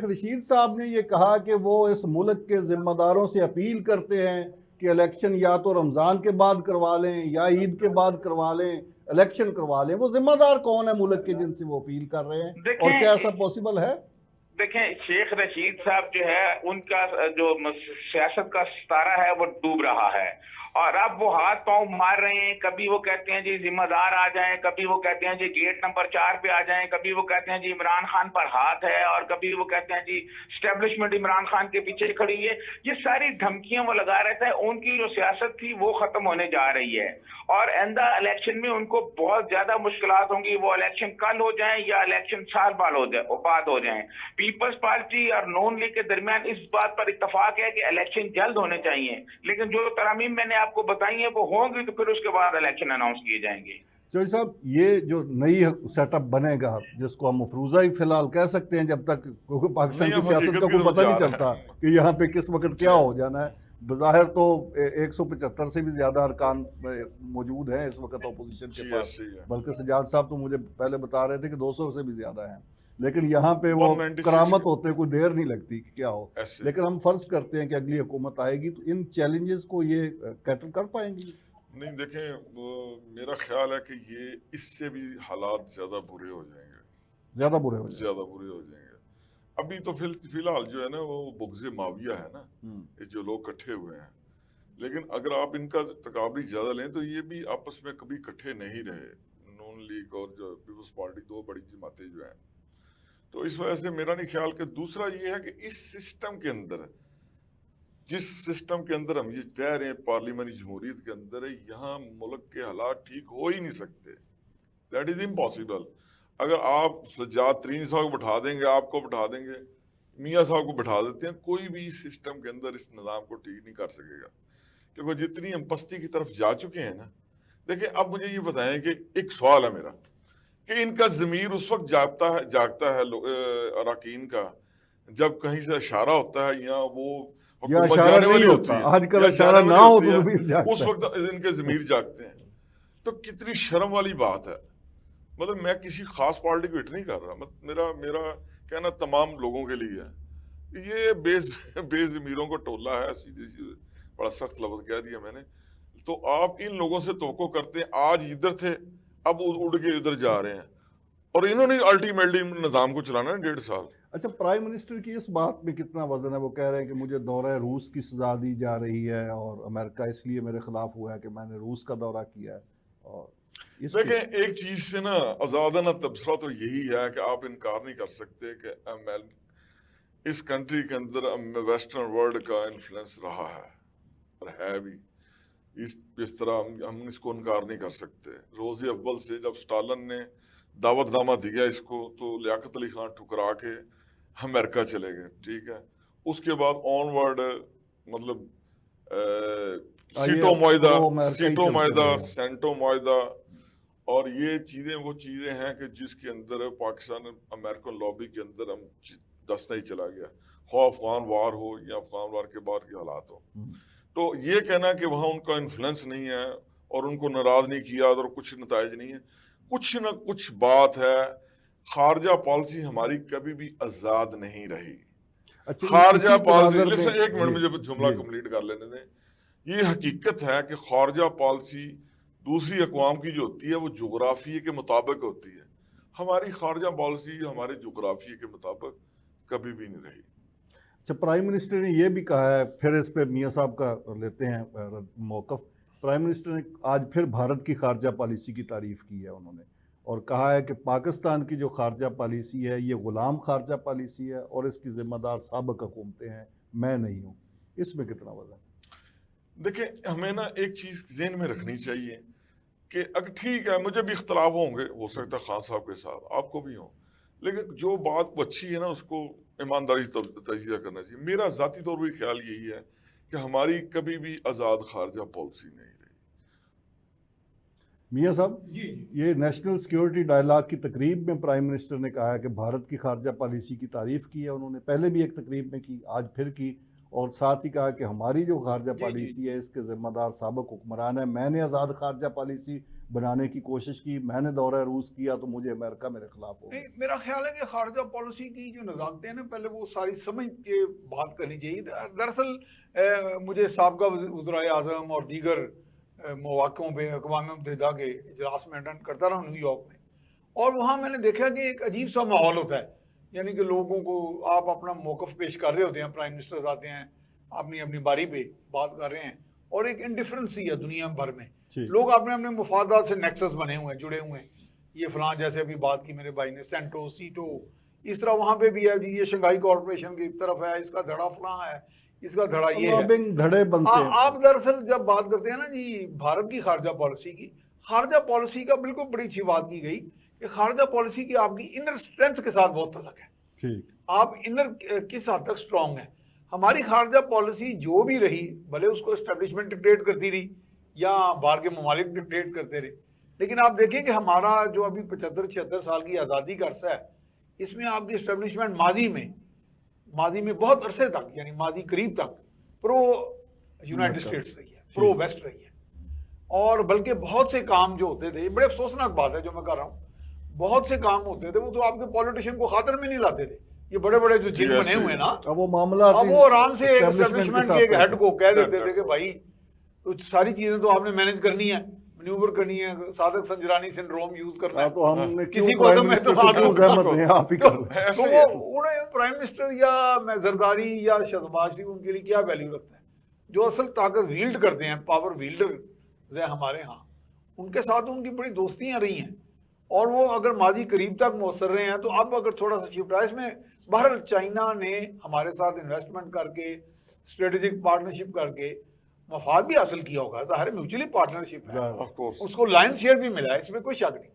[SPEAKER 1] रशीद साहब ने ये कहा कि वो इस मुल्क के जिम्मेदारों से अपील करते हैं कि इलेक्शन या तो रमजान के बाद करवा लें या ईद के बाद करवा लें, इलेक्शन करवा लें। वो जिम्मेदार कौन है मुल्क के जिनसे वो अपील कर रहे हैं, और क्या ऐसा पॉसिबल है?
[SPEAKER 2] देखें, शेख रशीद साहब जो है उनका जो सियासत का सितारा है वो डूब रहा है और अब वो हाथ पांव मार रहे हैं। कभी वो कहते हैं जी जिम्मेदार आ जाएं, कभी वो कहते हैं जी गेट नंबर 4 पे आ जाएं, कभी वो कहते हैं जी इमरान खान पर हाथ है, और कभी वो कहते हैं जी स्टैब्लिशमेंट इमरान खान के पीछे खड़ी है। ये सारी धमकियां वो लगा रहे थे। उनकी जो सियासत थी वो खत्म होने जा रही है और आइंदा इलेक्शन में उनको बहुत ज्यादा मुश्किलात होंगी। वो इलेक्शन कल हो जाए या इलेक्शन साल बाद हो जाए। पीपल्स पार्टी और नून लीग के दरमियान इस बात पर इत्तेफाक है कि इलेक्शन जल्द होने चाहिए, लेकिन जो तरमीम मैंने आपको बताई है वो होंगी तो फिर उसके बाद इलेक्शन अनाउंस किए जाएंगे।
[SPEAKER 1] चौधरी साहब, ये जो नई सेटअप बनेगा जिसको हम मफरूजा ही फिलहाल कह सकते हैं जब तक, क्योंकि पाकिस्तान की सियासत का कोई पता नहीं चलता कि यहाँ पे किस वक्त क्या हो जाना है। बज़ाहिर तो 175 से भी ज्यादा अरकान मौजूद हैं इस वक्त अपोजिशन के पास, बल्कि सजाद साहब तो मुझे पहले बता रहे थे कि 200 से भी ज्यादा हैं, लेकिन यहाँ पे वो करामत होते कोई देर नहीं लगती कि क्या हो। लेकिन हम फर्ज करते हैं कि अगली हुकूमत आएगी तो इन चैलेंजेस को ये कैटर कर पाएंगी।
[SPEAKER 3] नहीं, देखें, मेरा ख्याल है कि ये इससे भी हालात ज्यादा बुरे हो जाएंगे, ज्यादा बुरे हो जाएंगे। अभी तो फिलहाल जो है ना वो बुग़्ज़े माविया है ना, ये जो लोग इकट्ठे हुए हैं, लेकिन अगर आप इनका तकाबली ज्यादा लें तो ये भी आपस में कभी इकट्ठे नहीं रहे। नून लीग और जो पीपल्स पार्टी, दो बड़ी जमातें जो हैं, तो इस वजह से मेरा नहीं ख्याल कि दूसरा ये है कि इस सिस्टम के अंदर, जिस सिस्टम के अंदर हम ये कह रहे हैं पार्लियामेंट्री जमहूरियत के अंदर है, यहाँ मुल्क के हालात ठीक हो ही नहीं सकते। That is impossible. अगर आप सज्जाद तरीन साहब को बैठा देंगे, आपको बैठा देंगे, मियाँ साहब को बैठा देते हैं, कोई भी इस सिस्टम के अंदर इस निज़ाम को ठीक नहीं कर सकेगा, क्योंकि जितनी हम पस्ती की तरफ जा चुके हैं ना। देखिए, अब मुझे ये बताएं कि एक सवाल है मेरा कि इनका ज़मीर उस वक्त जागता है अरकान का जब कहीं से इशारा होता है या वो हुकूमत जाने वाली होती है,
[SPEAKER 1] आजकल इशारा ना हो तो
[SPEAKER 3] उस वक्त इनके ज़मीर जागते हैं। तो कितनी शर्म वाली बात है। मतलब मैं किसी खास पार्टी को हिट नहीं कर रहा, मेरा कहना तमाम लोगों के लिए है। ये बेज़मीरों को टोला है, सीधे बड़ा सख्त लफ्ज़ कह दिया मैंने। तो आप इन लोगों से तवक्को करते हैं, आज इधर थे अब उड़ के इधर जा रहे हैं, और इन्होंने अल्टीमेटली निज़ाम को चलाना है 1.5 साल।
[SPEAKER 1] अच्छा, प्राइम मिनिस्टर की इस बात में कितना वजन है? वो कह रहे हैं कि मुझे दौरा रूस की सजा दी जा रही है और अमेरिका इसलिए मेरे खिलाफ हुआ है कि मैंने रूस का दौरा किया है। और
[SPEAKER 3] देखिए, एक चीज से ना आजादाना तबसरा तो यही है कि आप इनकार नहीं कर सकते कि इस कंट्री के अंदर वेस्टर्न वर्ल्ड का इन्फ्लुएंस रहा है और है भी। इस तरह हम इसको इनकार नहीं कर सकते। रोज़े अव्वल से जब स्टालिन ने दावतनामा दिया इसको, तो लियाकत अली खान ठुकरा के अमेरिका चले गए, ठीक है। उसके बाद ऑनवर्ड मतलब सीटो मायदा, सेंटो मायदा, और ये चीज़ें वो चीज़ें हैं कि जिसके अंदर पाकिस्तान अमेरिकन लॉबी के अंदर हम दस्ता ही चला गया, ख्वाह अफगान वार हो या अफगान वार के बाद के हालात हो। तो ये कहना कि वहाँ उनका इन्फ्लुएंस नहीं है और उनको नाराज नहीं किया और कुछ नताइज नहीं है, कुछ ना कुछ बात है। खारजा पॉलिसी हमारी कभी भी आज़ाद नहीं रही। खारजा पॉलिसी, एक मिनट मुझे जुमला कंप्लीट कर लेने दें। ये हकीकत है कि खारजा पॉलिसी दूसरी अक़वाम की जो होती है वो जोग्राफिये के मुताबिक होती है। हमारी खारजा पॉलिसी हमारे जोग्राफिये के मुताबिक कभी भी नहीं रही।
[SPEAKER 1] अच्छा, प्राइम मिनिस्टर ने यह भी कहा है, फिर इस पे मियाँ साहब का लेते हैं मौक़िफ़। प्राइम मिनिस्टर ने आज फिर भारत की खारजा पॉलिसी की तारीफ़ की है उन्होंने, और कहा है कि पाकिस्तान की जो खारजा पॉलिसी है ये ग़ुलाम खारजा पॉलिसी है और इसकी ज़िम्मेदार साबिक़ हुकूमतें हैं, मैं नहीं हूँ। इसमें कितना वज़न?
[SPEAKER 3] देखिए, हमें ना एक चीज़ जहन में रखनी चाहिए कि अगर ठीक है मुझे भी इख्तलाफ होंगे, हो सकता है खान साहब के साथ, आपको भी हों, लेकिन जो बात अच्छी है ना उसको ईमानदारी से तजिया करना चाहिए। मेरा ज़ाती तौर पर ख्याल यही है कि हमारी कभी भी आज़ाद खारजा पॉलिसी नहीं रही।
[SPEAKER 1] मियाँ साहब, ये नेशनल सिक्योरिटी डायलॉग की तकरीब में प्राइम मिनिस्टर ने कहा है कि भारत की खारजा पॉलिसी की तारीफ़ की है उन्होंने, पहले भी एक तकरीब में की, आज फिर की, और साथ ही कहा कि हमारी जो खारजा पॉलिसी है इसके ज़िम्मेदार साबिक़ हुक्मरान है। मैंने आज़ाद खारजा पॉलिसी बनाने की कोशिश की, मैंने दौरा रूस किया तो मुझे अमेरिका मेरे खिलाफ हो।
[SPEAKER 4] नहीं, मेरा ख्याल है कि खारजा पॉलिसी की जो नज़ाकतें हैं ना, पहले वो सारी समझ के बात करनी चाहिए। दरअसल मुझे साबका वज़ीर आज़म और दीगर मौक़ों पर अक़वाम मुत्तहिदा के इजलास में अटेंड करता रहा न्यूयॉर्क में, और वहाँ मैंने देखा कि एक अजीब सा माहौल होता है। यानी कि लोगों को आप अपना मौक़िफ़ पेश कर रहे होते हैं, प्राइम मिनिस्टर आते हैं, अपनी अपनी बारी पे बात कर रहे हैं, और एक इंडिफरेंस ही है दुनिया भर में। लोग अपने अपने मुफादात से नेक्सस बने हुए हैं, जुड़े हुए हैं। ये फलां, जैसे अभी बात की मेरे भाई ने, सेंटो सीटो, इस तरह वहाँ पे भी है जी, ये शंघाई कॉरपोरेशन की तरफ है, इसका धड़ा फलां है, इसका धड़ा ये है,
[SPEAKER 1] धड़े बनते हैं।
[SPEAKER 4] आप दरअसल जब बात करते हैं ना जी भारत की खारजा पॉलिसी की, खारजा पॉलिसी का बिल्कुल बड़ी अच्छी बात की गई कि खारजा पॉलिसी की आपकी इनर स्ट्रेंथ के साथ बहुत तल्लक है। आप इनर किस हद तक स्ट्रॉन्ग है। हमारी खारजा पॉलिसी जो भी रही, भले उसको एस्टेब्लिशमेंट डिक्टेट करती रही या बाहर के ममालिक डिक्टेट करते रहे, लेकिन आप देखें कि हमारा जो अभी 75-76 साल की आज़ादी का अरसा है, इसमें आपकी एस्टेब्लिशमेंट माजी में बहुत अरसे तक, यानी माजी करीब तक प्रो यूनाइटेड स्टेट्स रही है, प्रो वेस्ट रही है। और बल्कि बहुत से काम जो होते थे, बड़े अफसोसनाक बात है जो मैं कर रहा हूँ, बहुत से काम होते थे वो तो आपके पॉलिटिशियन को खातर में नहीं लाते थे। ये बड़े बड़े जो जिन बने हुए ना,
[SPEAKER 1] वो मामला,
[SPEAKER 4] अब वो आराम से एस्टेब्लिशमेंट के एक हेड को कह देते थे कि भाई तो सारी चीजें तो आपने मैनेज करनी है, मैन्यूवर करनी है, सादक संजरानी सिंड्रोम यूज करना है,
[SPEAKER 1] तो हमने
[SPEAKER 4] किसी को तो मैं तो उन्हें प्राइम मिनिस्टर या मैं जरदारी या शहबाज शरीफ उनके लिए क्या वैल्यू रखता है। जो असल ताकत वील्ड करते हैं, पावर विल्डर हमारे यहाँ, उनके साथ उनकी बड़ी दोस्तियां रही हैं, और वो अगर माजी करीब तक मौसर रहे हैं। तो अब अगर थोड़ा सा शिफ्ट आया इसमें, बहरहाल चाइना ने हमारे साथ इन्वेस्टमेंट करके, स्ट्रेटेजिक पार्टनरशिप करके मफाद भी हासिल किया होगा, ज़ाहिर म्यूचुअली पार्टनरशिप है, उसको लाइन शेयर भी मिला है, इसमें कोई शक नहीं,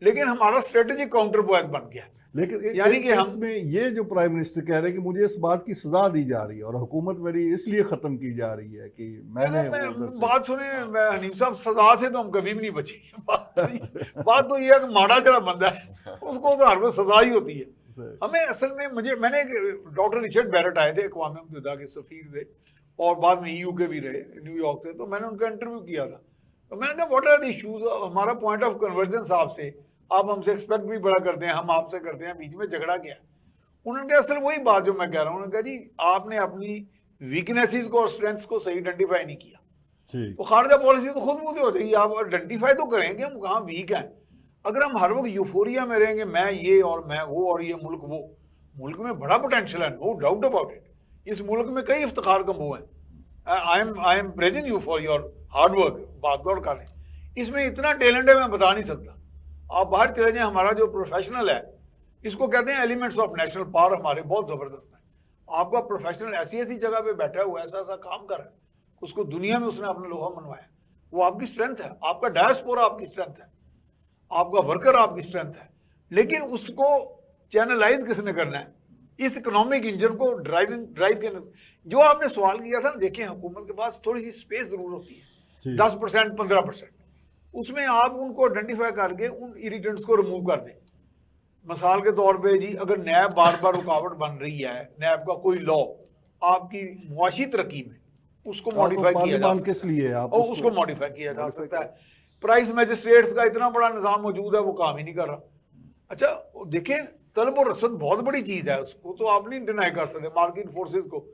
[SPEAKER 4] लेकिन हमारा स्ट्रेटेजिक काउंटर पॉइंट बन गया।
[SPEAKER 1] लेकिन
[SPEAKER 4] यानी कि
[SPEAKER 1] इसमें ये जो प्राइम मिनिस्टर कह रहे हैं कि मुझे इस बात की सजा दी जा रही है और हुकूमत मेरी इसलिए खत्म की जा रही है कि मैंने
[SPEAKER 4] बात सुने हनीफ साहब, सजा से तो हम कभी भी नहीं बचे। बात तो ये है कि माड़ा चढ़ा बंदा है उसको तो हर वक्त सजा ही होती है। हमें असल में मैंने डॉक्टर रिचर्ड बैरेट आए थे, अक़वाम मुत्तहिदा के सफ़ीर थे और बाद में EU के भी रहे न्यूयॉर्क से, तो मैंने उनका इंटरव्यू किया था। तो मैंने कहा व्हाट आर द इश्यूज, हमारा पॉइंट ऑफ कन्वर्जेंस आपसे, आप हमसे एक्सपेक्ट भी बड़ा करते हैं, हम आपसे करते हैं, बीच में झगड़ा क्या है। उन्होंने कहा असल वही बात जो मैं कह रहा हूँ, उन्होंने कहा जी आपने अपनी वीकनेसेस को और स्ट्रेंथ्स को सही आइडेंटिफाई नहीं किया। तो खारजा पॉलिसी तो खुद मुझे हो जाएगी, आप आइडेंटिफाई तो करेंगे हम कहाँ वीक हैं। अगर हम हर वक्त यूफोरिया में रहेंगे, मैं ये और मैं वो और ये मुल्क वो, मुल्क में बड़ा पोटेंशियल है, नो डाउट अबाउट इट। इस मुल्क में कई इफ्तिखार का मुँह है। I am praising you for your hard work, बात दौड़ कर लें। इसमें इतना टैलेंट है मैं बता नहीं सकता। आप बाहर चले जाएं, हमारा जो प्रोफेशनल है, इसको कहते हैं एलिमेंट्स ऑफ नेशनल पावर, हमारे बहुत ज़बरदस्त है। आपका प्रोफेशनल ऐसी ऐसी जगह पे बैठा हुआ है, ऐसा ऐसा काम कर रहा है, उसको दुनिया में उसने अपना लोहा मनवाया, वो आपकी स्ट्रेंथ है। आपका डायस्पोरा आपकी स्ट्रेंथ है, आपका वर्कर आपकी स्ट्रेंथ है, लेकिन उसको चैनलाइज किसने करना है, इस इकोनॉमिक इंजन को ड्राइव के। जो आपने सवाल किया था, देखें हुकूमत के पास थोड़ी सी स्पेस जरूर होती है, 10% 15%, उसमें आप उनको आइडेंटिफाई करके उन इरिटेंट्स को रिमूव कर दें। मिसाल के तौर पे जी, अगर नैब बार बार रुकावट बन रही है, नैब का कोई लॉ आपकी मुआशी तरक्की में, उसको मॉडिफाई किया जा सकता है, और उसको मॉडिफाई किया जा सकता है। प्राइस मैजिस्ट्रेट्स का इतना बड़ा निज़ाम मौजूद है, वो काम ही नहीं कर रहा। अच्छा देखें, तलब और रसद बहुत बड़ी चीज़ है, उसको तो आप नहीं डिनाई कर सकते। मार्केट फोर्सेस को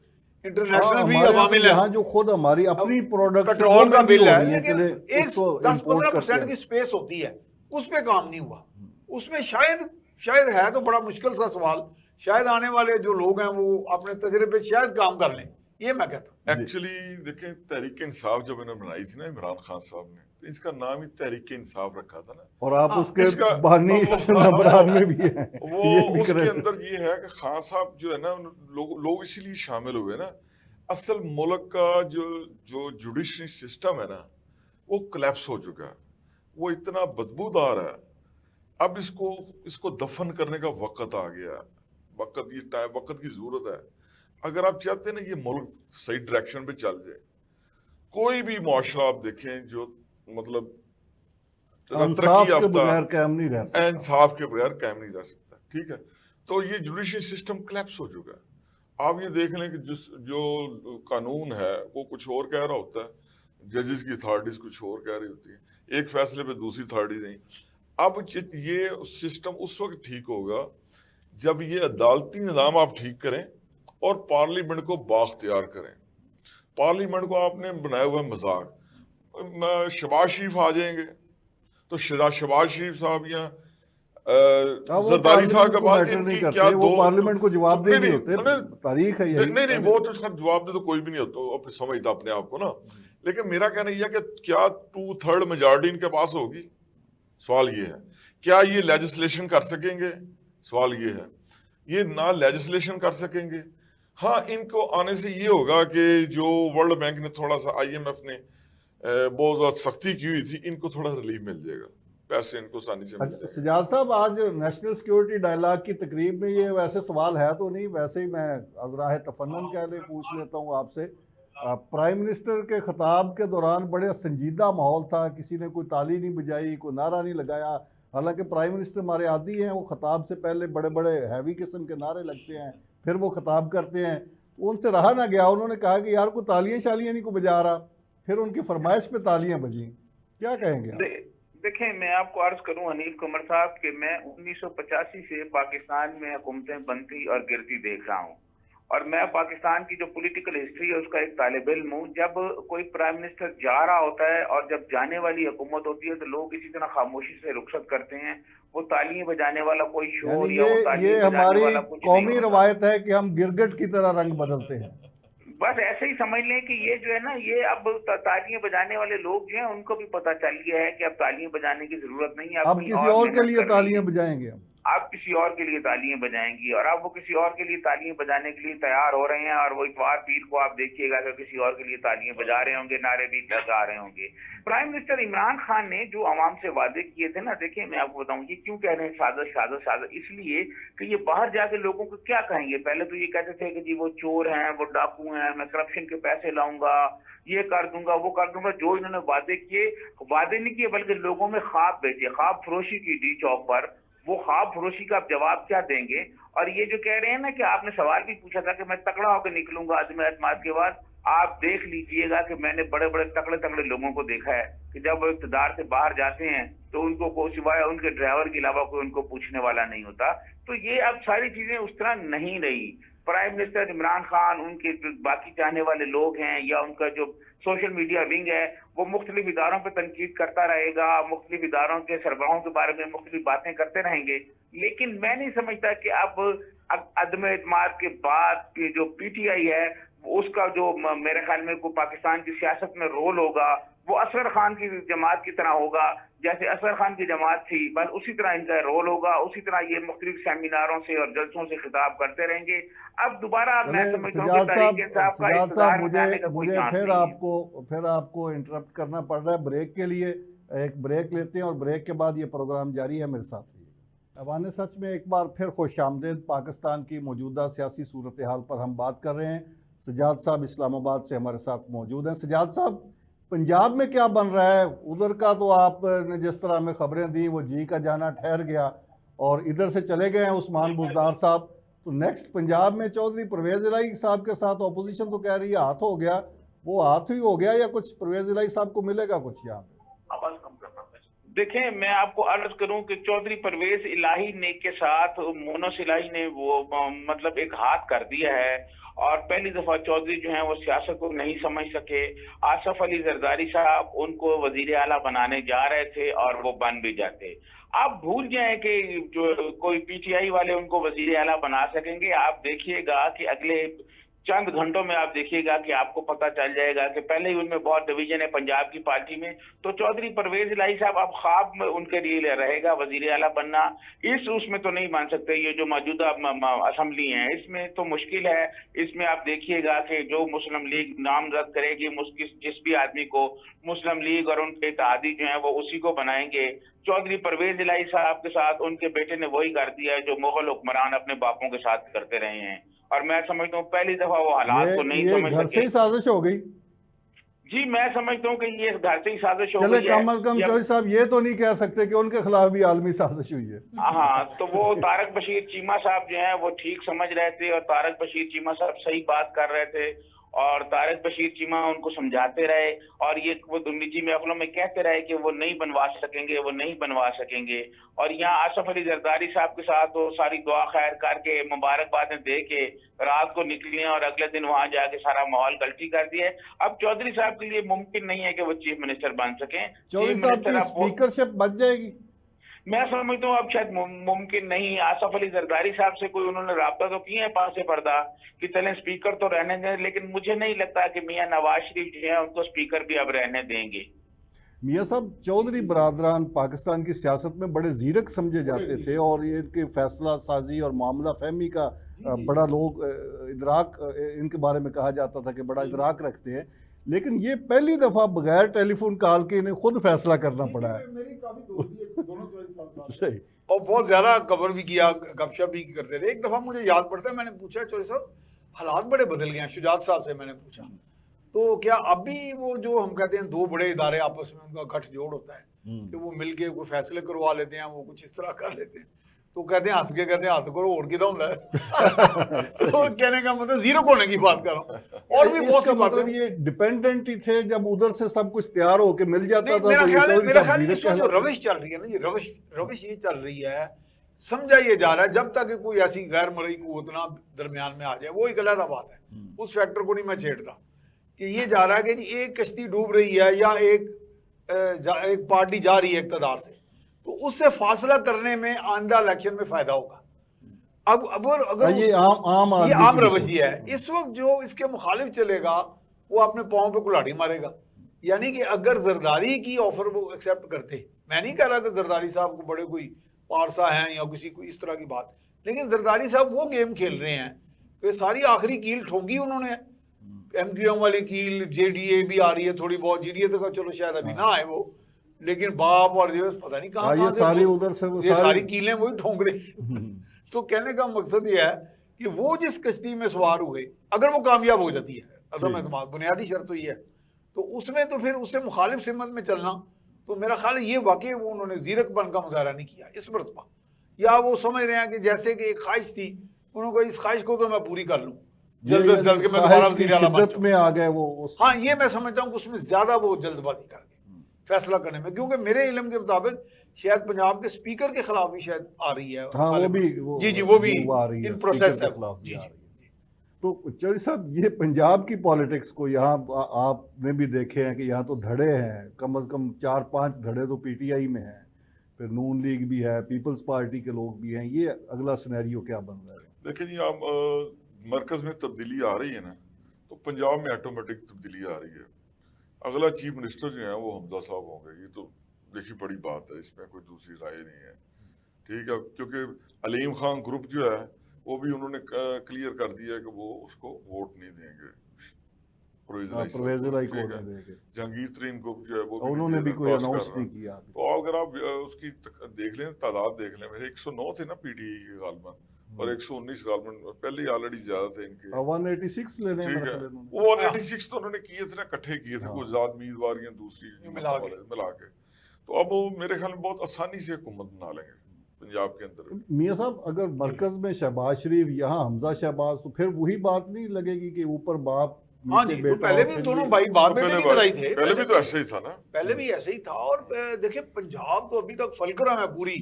[SPEAKER 4] इंटरनेशनल भी अवामिल है,
[SPEAKER 1] यहाँ जो खुद हमारी अपनी प्रोडक्ट
[SPEAKER 4] पेट्रोल का बिल है, लेकिन एक 10-15% की स्पेस होती है, उस पर काम नहीं हुआ। उसमें शायद है तो बड़ा मुश्किल सा सवाल, शायद आने वाले जो लोग हैं वो अपने तजर्बे शायद काम कर लें, ये मैं कहता हूँ।
[SPEAKER 3] एक्चुअली देखें, तहरीक इंसाफ जब इन्होंने बनाई थी ना इमरान खान साहब ने, तो इसका नाम ही तहरीक इंसाफ रखा था ना,
[SPEAKER 1] और आप उसके बानी नंबरान में भी हैं।
[SPEAKER 3] वो उसके अंदर ये है कि खान साहब जो है ना, लोग इसीलिए शामिल हुए ना। असल मुल्क का जो जुडिशरी सिस्टम है ना, वो कोलैप्स हो चुका है, वो इतना बदबूदार है। अब इसको दफन करने का वक्त आ गया, वक्त की जरूरत है। अगर आप चाहते हैं ना ये मुल्क सही डायरेक्शन पे चल जाए, कोई भी मुआशरा आप देखें जो मतलब
[SPEAKER 1] इंसाफ के बगैर कायम नहीं रह सकता,
[SPEAKER 3] इंसाफ के बगैर कायम नहीं रह सकता, ठीक है। तो ये जुडिशरी सिस्टम कोलैप्स हो चुका है। आप ये देख लें कि जो कानून है वो कुछ और कह रहा होता है, जजेस की अथॉरिटीज कुछ और कह रही होती है, एक फैसले पे दूसरी अथॉरिटी नहीं। अब ये सिस्टम उस वक्त ठीक होगा जब ये अदालती निज़ाम आप ठीक करें और पार्लियामेंट को बाख्तियार करें। पार्लियामेंट को आपने बनाया हुआ मजाक, शहबाज शरीफ आ जाएंगे तो शहबाज शरीफ साहब या जरदारी साहब का बात क्या,
[SPEAKER 1] वो पार्लियामेंट को जवाब दे नहीं होते, तारीख है यही।
[SPEAKER 3] नहीं वो तो जवाब दे तो कोई भी नहीं होता, समझता अपने आप को ना। लेकिन मेरा कहना यह है कि क्या 2/3 मेजॉरिटी इनके पास होगी, सवाल ये है। क्या ये लेजिस्लेशन कर सकेंगे, सवाल ये है। ये ना लेजिस्लेशन कर सकेंगे। हाँ, इनको आने से ये होगा कि जो वर्ल्ड बैंक ने थोड़ा सा, IMF ने बहुत ज्यादा सख्ती की हुई थी, इनको थोड़ा रिलीफ मिल जाएगा, पैसे इनको आसानी से मिल जाएगा।
[SPEAKER 1] सजाद साहब, आज नेशनल सिक्योरिटी डायलॉग की तकरीब में ये वैसे सवाल है तो नहीं, वैसे ही मैं अज़राह तफन्नुन कह ले पूछ लेता हूँ आपसे। प्राइम मिनिस्टर के खिताब के दौरान बड़े संजीदा माहौल था, किसी ने कोई ताली नहीं बजाई, कोई नारा नहीं लगाया। हालांकि प्राइम मिनिस्टर हमारे आदी हैं, वो खिताब से पहले बड़े बड़े हैवी किस्म के नारे लगते हैं, फिर वो खिताब करते हैं। उनसे रहा ना गया, उन्होंने कहा कि यार कोई तालियां शालियां नहीं को बजा रहा, फिर उनकी फरमाइश पे तालियां बजी। क्या कहेंगे आप?
[SPEAKER 2] देखें, मैं आपको अर्ज करूं अनिल कुमार साहब कि मैं 1985 से पाकिस्तान में हुकूमतें बनती और गिरती देख रहा हूं, और मैं पाकिस्तान की जो पॉलिटिकल हिस्ट्री है उसका एक तालिब इल्म हूँ। जब कोई प्राइम मिनिस्टर जा रहा होता है और जब जाने वाली हुकूमत होती है तो लोग इसी तरह खामोशी से रुखसत करते हैं। वो तालियां बजाने वाला कोई शोर या
[SPEAKER 1] ये हमारी कौमी रवायत है कि हम गिरगिट की तरह रंग बदलते हैं।
[SPEAKER 2] बस ऐसे ही समझ लें कि ये जो है ना, ये अब तालियां बजाने वाले लोग जो हैं उनको भी पता चल गया है कि अब तालियां बजाने की जरूरत नहीं है,
[SPEAKER 1] अब किसी और के लिए तालियां बजाएंगे,
[SPEAKER 2] आप किसी और के लिए तालियां बजाएंगी, और अब वो किसी और के लिए तालियां बजाने के लिए तैयार हो रहे हैं। और वो इतवार पीर को आप देखिएगा कि किसी और के लिए तालियां बजा रहे होंगे, नारे भी लगा रहे होंगे। प्राइम मिनिस्टर इमरान खान ने जो आवाम से वादे किए थे ना, देखिए मैं आपको बताऊं ये क्यों कह रहे हैं साजिश साजिश साजिश, इसलिए कि ये बाहर जाके लोगों को क्या कहेंगे। पहले तो ये कहते थे कि जी वो चोर हैं, वो डाकू हैं, मैं करप्शन के पैसे लाऊंगा, ये कर दूंगा, वो कर दूंगा। जो इन्होंने वादे किए, वादे नहीं किए बल्कि लोगों में ख्वाब बेचे, ख्वाब फरोशी की डी चौक पर। वो ख्वाब फरोशी का आप जवाब क्या देंगे? और ये जो कह रहे हैं ना कि आपने सवाल भी पूछा था कि मैं तगड़ा होकर निकलूंगा आदम एतमाद के बाद, आप देख लीजिएगा कि मैंने बड़े बड़े तगड़े तगड़े लोगों को देखा है कि जब वो इक़्तिदार से बाहर जाते हैं तो उनको कोई सिवाय उनके ड्राइवर के अलावा कोई उनको पूछने वाला नहीं होता। तो ये अब सारी चीजें उस तरह नहीं रही। प्राइम मिनिस्टर इमरान खान, उनके जो बाकी चाहने वाले लोग हैं या उनका जो सोशल मीडिया विंग है, वो मुख्तलिफ इदारों पर तनकीद करता रहेगा, मुख्तलिफ इदारों के सरबराहों के बारे में मुख्तलिफ बातें करते रहेंगे। लेकिन मैं नहीं समझता कि अब अदम एतमाद के बाद जो PTI है उसका जो मेरे ख्याल में को पाकिस्तान की सियासत में रोल होगा वो असगर खान की जमात की तरह होगा, जैसे असगर खान की जमात थी, बस उसी तरह इनका रोल होगा, उसी तरह ये मुख्तलिफ सेमिनारों से और जलसों से खिताब करते रहेंगे। अब दोबारा मैं
[SPEAKER 1] चले
[SPEAKER 2] समझता हूँ कि तहरीक इंसाफ का
[SPEAKER 1] सजाद साहब,
[SPEAKER 2] इक़्तिदार में आने का कोई
[SPEAKER 1] मुझे
[SPEAKER 2] चांस नहीं है।
[SPEAKER 1] फिर आपको इंटरप्ट करना पड़ रहा है ब्रेक के लिए। एक ब्रेक लेते हैं और ब्रेक के बाद ये प्रोग्राम जारी है। मेरे साथ ही अवान सच में एक बार फिर खुश आमदेद। पाकिस्तान की मौजूदा सियासी सूरत हाल पर हम बात कर रहे हैं। सजाद साहब इस्लामाबाद से हमारे साथ मौजूद हैं। सजाद साहब, पंजाब में क्या बन रहा है? उधर का तो आपने जिस तरह हमें खबरें दी, वो जी का जाना ठहर गया और इधर से चले गए हैं उस्मान बुज़दार साहब। तो नेक्स्ट पंजाब में चौधरी परवेज इलाही साहब के साथ ऑपोजिशन तो कह रही है हाथ हो गया, वो हाथ ही हो गया या कुछ परवेज इलाही साहब को मिलेगा कुछ यहाँ पे?
[SPEAKER 2] देखें, मैं आपको अर्ज करूं कि चौधरी परवेज इलाही ने के साथ मोनस इलाही ने वो मतलब एक हाथ कर दिया है और पहली दफा चौधरी जो है वो सियासत को नहीं समझ सके। आसफ अली जरदारी साहब उनको वजीर आला बनाने जा रहे थे और वो बन भी जाते। आप भूल जाएं कि जो कोई पीटीआई वाले उनको वजीर आला बना सकेंगे। आप देखिएगा कि अगले चंद घंटों में आप देखिएगा कि आपको पता चल जाएगा कि पहले ही उनमें बहुत डिवीजन है पंजाब की पार्टी में। तो चौधरी परवेज इलाही साहब अब ख्वाब में उनके लिए रहेगा वजीर आला बनना। उसमें तो नहीं मान सकते। ये जो मौजूदा असेंबली है इसमें तो मुश्किल है। इसमें आप देखिएगा कि जो मुस्लिम लीग नामजद करेगी जिस भी आदमी को, मुस्लिम लीग और उनके इत्तेहादी जो है वो उसी को बनाएंगे। चौधरी परवेज इलाही साहब के साथ उनके बेटे ने वही कर दिया है जो मुगल हुक्मरान अपने बापों के साथ करते रहे हैं और मैं समझता हूँ पहली दफा वो हालात को नहीं समझ
[SPEAKER 1] घर से ही साजिश हो गई।
[SPEAKER 2] जी, मैं समझता हूँ कि ये घर से ही साजिश हो गई है।
[SPEAKER 1] चले कम अज कम चौधरी साहब ये तो नहीं कह सकते कि उनके खिलाफ भी आलमी साजिश हुई है।
[SPEAKER 2] हाँ, तो वो तारक बशीर चीमा साहब जो हैं वो ठीक समझ रहे थे और तारक बशीर चीमा साहब सही बात कर रहे थे और तारक बशीर चीमा उनको समझाते रहे और ये वो निजी महफिलों में कहते रहे कि वो नहीं बनवा सकेंगे, वो नहीं बनवा सकेंगे। और यहाँ आसफ अली जरदारी साहब के साथ तो सारी दुआ खैर करके मुबारकबादें दे के रात को निकले और अगले दिन वहां जाके सारा माहौल गलती कर दिया। अब चौधरी साहब के लिए मुमकिन नहीं है कि वो चीफ मिनिस्टर बन सके।
[SPEAKER 1] चौधरी साहब की स्पीकरशिप बच जाएगी?
[SPEAKER 2] मैं समझता हूँ अब शायद मुमकिन नहीं। आसफ अली जरदारी साहब से कोई उन्होंने राब्ता तो किया है पासे पर्दा कि चलें स्पीकर तो रहने दें, लेकिन मुझे नहीं लगता कि मियां नवाज शरीफ जो है उनको स्पीकर भी अब रहने देंगे।
[SPEAKER 1] मियां साहब, चौधरी बरादरान पाकिस्तान की सियासत में बड़े जीरक समझे जाते थे और इनके फैसला साजी और मामला फहमी का बड़ा लोग इदराक इनके बारे में कहा जाता था कि बड़ा इदराक रखते हैं, लेकिन ये पहली दफा बगैर टेलीफोन कॉल के इन्हें खुद फैसला करना पड़ा है।
[SPEAKER 4] मेरी काफी दोस्ती है दोनों चौधरी साहब
[SPEAKER 1] सही।
[SPEAKER 4] और बहुत ज्यादा कवर भी किया, गपशप भी करते रहे। एक दफा मुझे याद पड़ता है, मैंने पूछा चौधरी साहब हालात बड़े बदल गए हैं, शुजात साहब से मैंने पूछा तो क्या अभी वो जो हम कहते हैं दो बड़े इदारे आपस में उनका गठजोड़ होता है कि वो मिलके कोई फैसले करवा लेते हैं, वो कुछ इस तरह कर लेते हैं, तो कहते हैं हंस के कहते हैं हाथ करो और कितना होता है। तो कहने का मतलब जीरो होने की बात कर रहा हूँ। और भी बहुत सी बातें,
[SPEAKER 1] ये डिपेंडेंट ही थे, जब उधर से सब कुछ तैयार होके मिल जाता था।
[SPEAKER 4] मेरा ख्याल है इस वक्त जो रविश चल रही है ना, ये रविश ये चल रही है, समझा ये जा रहा है जब तक कोई ऐसी गैर मरई कुव्वत ना दरमियान में आ जाए, वो एक अलग बात है, उस फैक्टर को नहीं मैं छेड़ता। कि ये जा रहा है कि जी एक कश्ती डूब रही है या एक पार्टी जा रही है इक़्तिदार से, तो उससे फासला करने में आंदा इलेक्शन में फायदा होगा। अब अगर
[SPEAKER 1] ये आम
[SPEAKER 4] रवैया है, इस वक्त जो इसके मुखालिफ चलेगा वो अपने पाँव पे कुल्हाड़ी मारेगा। यानी कि अगर जरदारी की ऑफर वो एक्सेप्ट करते, मैं नहीं कह रहा कि जरदारी साहब को बड़े कोई पारसा हैं या किसी को इस तरह की बात, लेकिन जरदारी साहब वो गेम खेल रहे हैं कि सारी आखिरी कील ठोकी उन्होंने। MQM वाली कील, JDA भी आ रही है थोड़ी बहुत, JDA तो चलो शायद अभी ना आए वो, लेकिन बाप और पता नहीं कहाँ
[SPEAKER 1] ये सारी उधर से
[SPEAKER 4] ये सारी कीलें वही ठोंक रहे। तो कहने का मकसद ये है कि वो जिस कश्ती में सवार हुए अगर वो कामयाब हो जाती है, अदम एतमाद बुनियादी शर्त तो ये है, तो उसमें तो फिर उससे मुखालिफ सिमत में चलना, तो मेरा ख्याल है ये वाकई वो उन्होंने जीरकपन का मुजाहरा नहीं किया इस मरतबा, या वो समझ रहे हैं कि जैसे कि एक ख्वाहिश थी, उन्होंने इस ख्वाहिश को तो मैं पूरी कर लूँ, जल्द से जल्द के मैं दोबारा वज़ीर आला बन जाऊं।
[SPEAKER 1] में आ गए वो।
[SPEAKER 4] हाँ, ये मैं समझता हूँ कि उसमें ज्यादा वो जल्दबाजी कर गए फैसला करने में, क्योंकि मेरे इल्म के मुताबिक शायद पंजाब के स्पीकर के खिलाफ भी शायद आ रही है।
[SPEAKER 1] हाँ, वो भी
[SPEAKER 4] इन प्रोसेस है।
[SPEAKER 1] तो चौधरी साहब, ये पंजाब की पॉलिटिक्स को यहाँ आपने भी देखे हैं कि यहाँ तो धड़े हैं, कम से कम 4-5 धड़े तो PTI में हैं, फिर नून लीग भी है, पीपल्स पार्टी के लोग भी हैं। ये अगला सिनेरियो क्या बन रहा है?
[SPEAKER 3] देखिए जी, आप मरकज में तब्दीली आ रही है ना, तो पंजाब में ऑटोमेटिक तब्दीली आ रही है। अगला चीफ मिनिस्टर जो है वो हमजा साहब होंगे। ये तो देखी बड़ी बात है, इसमें कोई दूसरी राय नहीं है। ठीक है, क्योंकि अलीम खान ग्रुप जो है वो भी उन्होंने क्लियर कर दिया कि वो उसको वोट नहीं देंगे,
[SPEAKER 1] प्रोविजनल कोड में देंगे।
[SPEAKER 3] जहांगीर तरीन ग्रुप जो है वो
[SPEAKER 1] उन्होंने भी कोई अनाउंस नहीं किया।
[SPEAKER 3] तो अगर आप उसकी देख लें, तादाद देख लें, मेरे 109 थे ना पीटीआई के गालमन, और 119 गालमन पहले ही ऑलरेडी ज्यादा थे इनके।
[SPEAKER 1] 186 लेने
[SPEAKER 3] ठीक है, वो 186 तो उन्होंने किए थे ना, इकट्ठे किए थे, कुछ ज्यादा उम्मीदवार दूसरी मिला के। तो अब वो मेरे ख्याल में बहुत आसानी से हुकूमत बना लेंगे पंजाब के अंदर।
[SPEAKER 1] मियां साहब, अगर मरकज में शहबाज शरीफ, यहाँ हमजा शहबाज, तो फिर वही बात नहीं लगेगी कि ऊपर बाप
[SPEAKER 4] हाँ जी, तो पहले भी दोनों भाई बाप बेटे की तरह ही थे।
[SPEAKER 3] पहले भी तो ऐसे ही था ना,
[SPEAKER 4] पहले भी ऐसे ही था। और देखिए, पंजाब तो अभी तक फलक्रम है पूरी